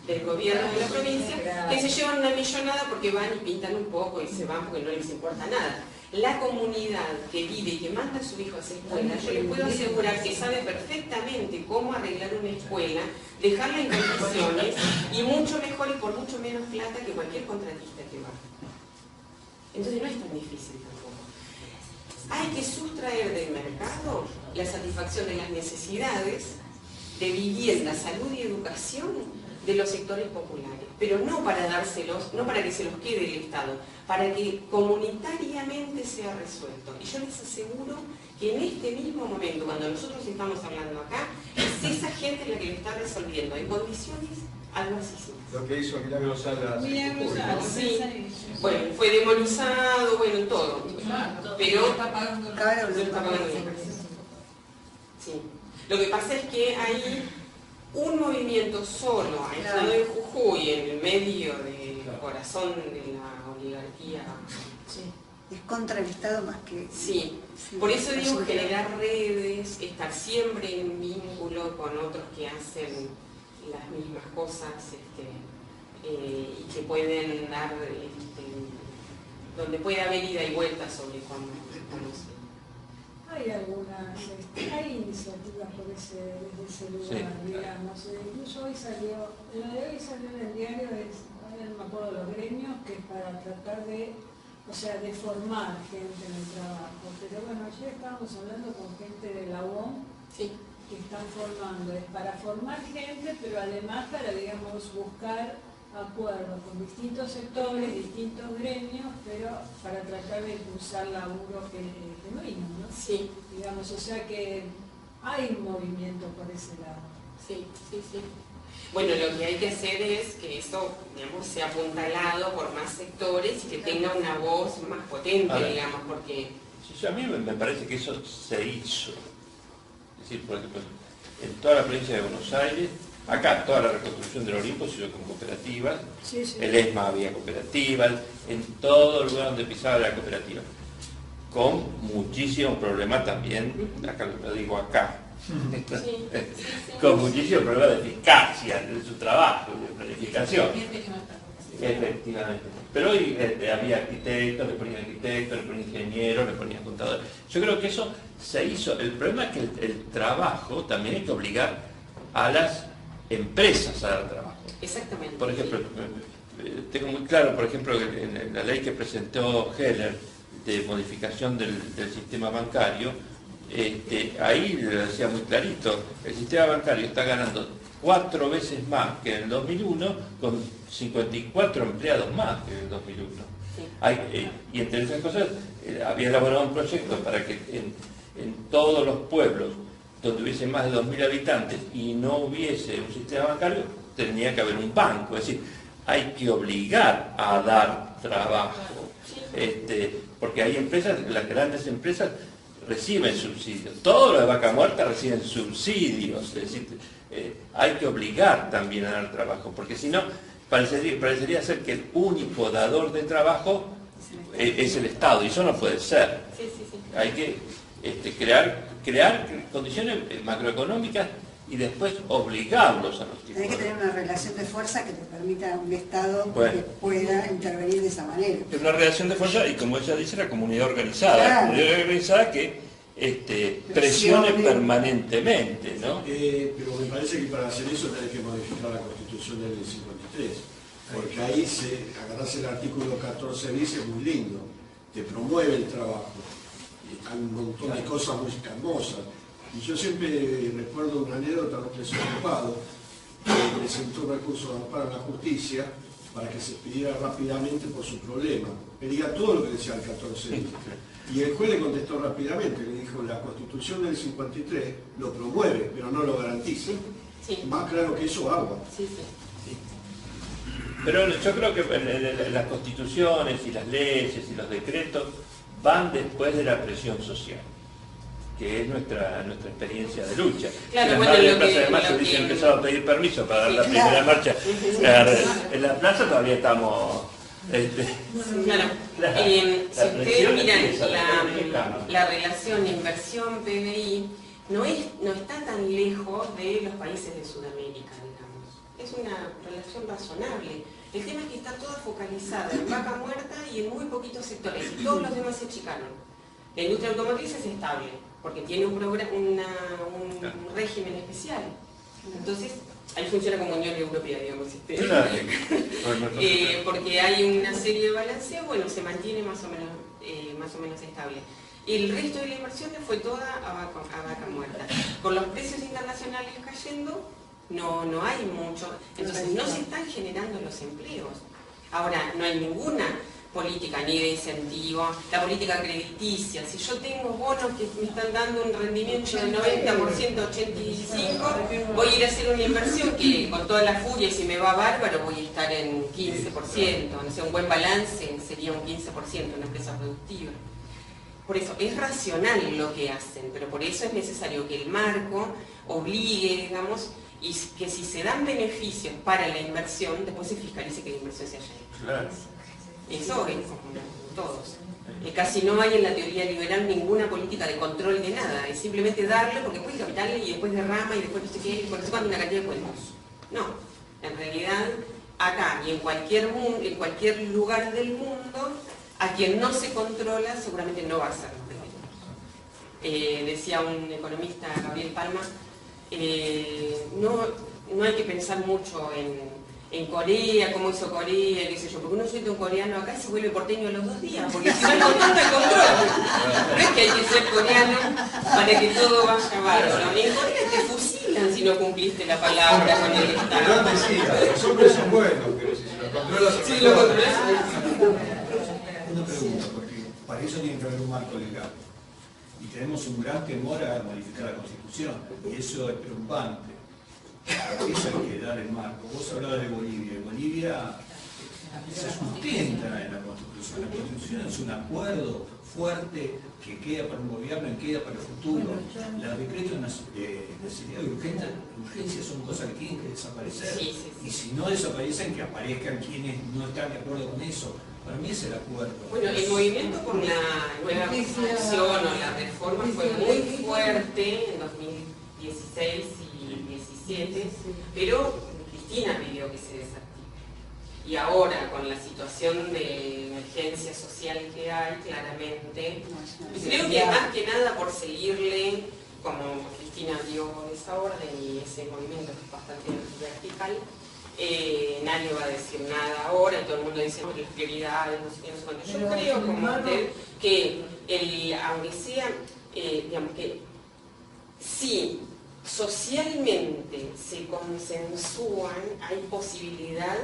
del gobierno de la provincia que se llevan una millonada porque van y pintan un poco y se van porque no les importa nada. La comunidad que vive y que manda a su hijo a esa escuela, yo les puedo asegurar que sabe perfectamente cómo arreglar una escuela, dejarla en condiciones y mucho mejor y por mucho menos plata que cualquier contratista que va. Entonces no es tan difícil tampoco. Hay que sustraer del mercado la satisfacción de las necesidades de vivienda, salud y educación de los sectores populares, pero no para dárselos, no para que se los quede el Estado, para que comunitariamente sea resuelto. Y yo les aseguro que en este mismo momento, cuando nosotros estamos hablando acá, es esa gente la que lo está resolviendo en condiciones adversísimas. Lo que hizo Milagro Salas. Sí. Bueno, fue demonizado, bueno, todo. Pero lo está pagando la empresa. Sí. Lo que pasa es que hay un movimiento solo, aislado en Jujuy, en el medio del corazón de la oligarquía. Sí. Es contra el Estado más que... Sí, por eso digo generar redes, estar siempre en vínculo con otros que hacen las mismas cosas y que pueden dar, donde puede haber ida y vuelta sobre cómo se Hay algunas, hay iniciativas desde ese lugar, digamos. Incluso hoy salió, lo de hoy salió en el diario, ahora no me acuerdo los gremios, que es para tratar de, o sea, de formar gente en el trabajo. Pero bueno, ayer estábamos hablando con gente de la UOM, que están formando, es para formar gente, pero además para, digamos, buscar acuerdos con distintos sectores, distintos gremios, pero para tratar de impulsar laburo genuino, ¿no? Sí. Digamos, o sea que hay un movimiento por ese lado. Sí. Bueno, lo que hay que hacer es que esto, digamos, sea apuntalado por más sectores y que tenga una voz más potente, digamos, porque... Sí, a mí me parece que eso se hizo. Es decir, por ejemplo, en toda la provincia de Buenos Aires, acá toda la reconstrucción del Olimpo se hizo con cooperativas, el ESMA había cooperativas, en todo lugar donde pisaba la cooperativa, con muchísimos problemas también, acá lo digo acá, con muchísimos problemas de eficacia de su trabajo, de planificación. Efectivamente. Pero hoy había arquitectos, le ponían ingenieros, le ponían contadores. Yo creo que eso se hizo. El problema es que el trabajo también hay que obligar a las empresas a dar trabajo. Exactamente. Por ejemplo, tengo muy claro, por ejemplo, en la ley que presentó Heller de modificación del sistema bancario, ahí lo decía muy clarito, el sistema bancario está ganando 4 veces más que en el 2001, con 54 empleados más que en el 2001. Y entre esas cosas, había elaborado un proyecto para que en todos los pueblos donde hubiese más de 2.000 habitantes y no hubiese un sistema bancario, tenía que haber un banco. Es decir, hay que obligar a dar trabajo, porque hay empresas, las grandes empresas reciben subsidios, todos los de Vaca Muerta reciben subsidios, es decir, hay que obligar también a dar trabajo, porque si no, parecería ser que el único dador de trabajo es el Estado, y eso no puede ser. Hay que crear condiciones macroeconómicas y después obligarlos a los tipos. Hay que tener una relación de fuerza que te permita a un Estado que pueda intervenir de esa manera. Es una relación de fuerza y, como ella dice, la comunidad organizada. La comunidad organizada que presione permanentemente, ¿no? Pero me parece que para hacer eso tenés que modificar la Constitución del 53, porque ahí agarrás el artículo 14 bis, es muy lindo, te promueve el trabajo, hay un montón de cosas muy hermosas. Y yo siempre recuerdo una anécdota de un preso ocupado que presentó un recurso de amparo en la justicia para que se expidiera rápidamente por su problema. Que diga todo lo que decía el 14 bis. Y el juez le contestó rápidamente, le dijo, la Constitución del 53 lo promueve, pero no lo garantiza. Más claro que eso, agua. Pero yo creo que las constituciones y las leyes y los decretos van después de la presión social, que es nuestra experiencia de lucha. Claro, en la Plaza de Mayo hubiese empezado a pedir permiso para dar la primera marcha. En la plaza todavía estamos... Claro, si ustedes miran la relación inversión-PBI, no está tan lejos de los países de Sudamérica, digamos. Es una relación razonable. El tema es que está toda focalizada en Vaca Muerta y en muy poquitos sectores, y todos los demás se achicaron. La industria automotriz es estable, porque tiene un régimen especial. Entonces, ahí funciona como Unión Europea, digamos. Porque hay una serie de balanceos, bueno, se mantiene más o menos estable. El resto de la inversión fue toda a Vaca Muerta. Con los precios internacionales cayendo, no hay mucho. Entonces, no se están generando los empleos. Ahora, no hay ninguna política ni de incentivo, la política crediticia. Si yo tengo bonos que me están dando un rendimiento del 90%, 85%, voy a ir a hacer una inversión que con toda la furia, y si me va bárbaro, voy a estar en 15%. No sé, un buen balance sería un 15% en una empresa productiva. Por eso es racional lo que hacen, pero por eso es necesario que el marco obligue, digamos, y que si se dan beneficios para la inversión, después se fiscalice que la inversión se haya hecho. Claro. Eso es como todos. Casi no hay en la teoría liberal ninguna política de control de nada, es simplemente darle porque después capital y después derrama y después no sé qué, y por eso cuando una cantidad de cuentos. No, en realidad acá y en cualquier lugar del mundo, a quien no se controla seguramente no va a ser lo que decía un economista, Gabriel Palma, no hay que pensar mucho en Corea, cómo hizo Corea, qué sé yo, porque uno suelta un coreano acá y se vuelve porteño a los 2 días, porque si no el contrato es control. No es que hay que ser coreano para que todo vaya bárbaro. En Corea te fusilan si no cumpliste la palabra con el Estado. Los hombres son buenos, pero si se los controlas... Sí, lo controlas. Una pregunta, porque para eso tiene que haber un marco legal. Y tenemos un gran temor a modificar la Constitución, y eso es preocupante. Eso hay que dar el marco. Vos hablabas de Bolivia. Bolivia se sustenta en la Constitución. La Constitución es un acuerdo fuerte que queda para un gobierno y queda para el futuro. Los decretos de necesidad y urgencia son cosas que tienen que desaparecer. Y si no desaparecen, que aparezcan quienes no están de acuerdo con eso. Para mí es el acuerdo. Bueno, el movimiento por la nueva Constitución o la reforma fue muy fuerte en 2016 y 2017, pero Cristina pidió que se desactive. Y ahora, con la situación de emergencia social que hay, claramente, creo que más que nada por seguirle, como Cristina dio esa orden y ese movimiento que es bastante vertical, nadie va a decir nada ahora y todo el mundo dice no, las prioridades, no sé qué, no sé cuánto. Yo creo, como usted, que aunque sea, digamos que si socialmente se consensúan, hay posibilidad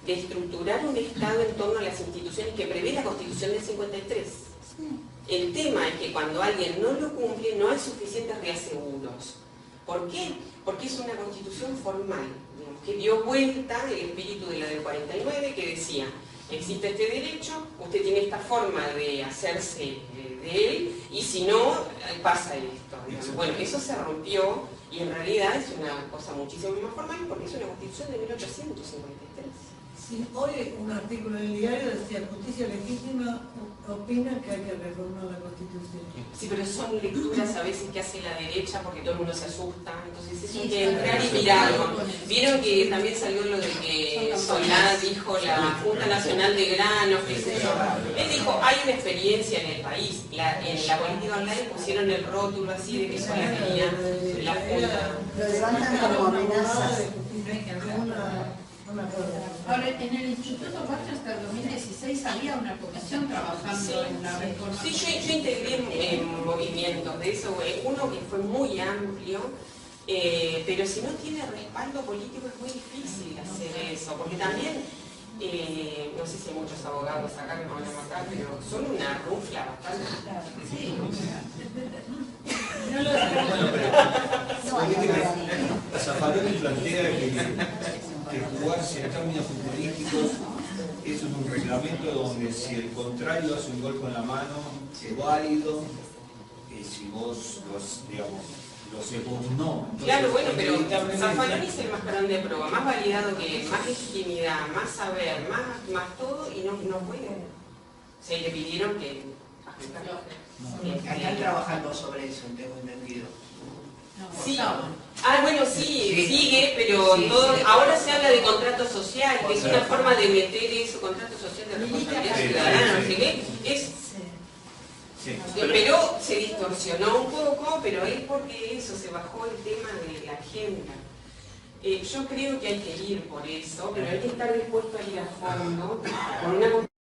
de estructurar un Estado en torno a las instituciones que prevé la Constitución del 53. El tema es que cuando alguien no lo cumple no hay suficientes reaseguros. ¿Por qué? Porque es una Constitución formal, digamos, que dio vuelta el espíritu de la del 49, que decía, existe este derecho, usted tiene esta forma de hacerse de él, y si no, pasa esto. Digamos. Bueno, eso se rompió, y en realidad es una cosa muchísimo más formal, porque es una Constitución de 1853. Sí, hoy un artículo en el diario decía, Justicia Legítima opina que hay que reformar la Constitución. Sí, pero son lecturas a veces que hace la derecha porque todo el mundo se asusta, entonces eso hay que Sí, entrar y mirarlo. Vieron que también salió lo de que Solá dijo la Junta Nacional de Granos, qué sé yo. Él dijo, hay una experiencia en el país. En la política online pusieron el rótulo así de que Solá tenía la Junta. Lo levantan como amenazas. Ahora, en el Instituto Pacha hasta el 2016 había una comisión trabajando en la reforma. Sí, yo integré en movimientos de eso, uno que fue muy amplio, pero si no tiene respaldo político es muy difícil hacer eso, porque también, no sé si hay muchos abogados acá que me van a matar, pero son una rufla bastante. Sí. Zaffaroni plantea que jugarse en términos futbolísticos es un reglamento donde si el contrario hace un gol con la mano es válido, si vos lo haces vos no. Entonces, claro, bueno, pero Zaffaroni es el mascarón de prueba, más validado que él, más legitimidad, más saber, más todo, y no puede. O sea, le pidieron que... Están trabajando sobre eso, tengo entendido. Sí. Bueno, sí, sigue, pero ahora se habla de contrato social, que es una forma de meter eso, contrato social de responsabilidad ciudadana, no sé qué, pero se distorsionó un poco, pero es porque eso, se bajó el tema de la agenda. Yo creo que hay que ir por eso, pero hay que estar dispuesto a ir a fondo con una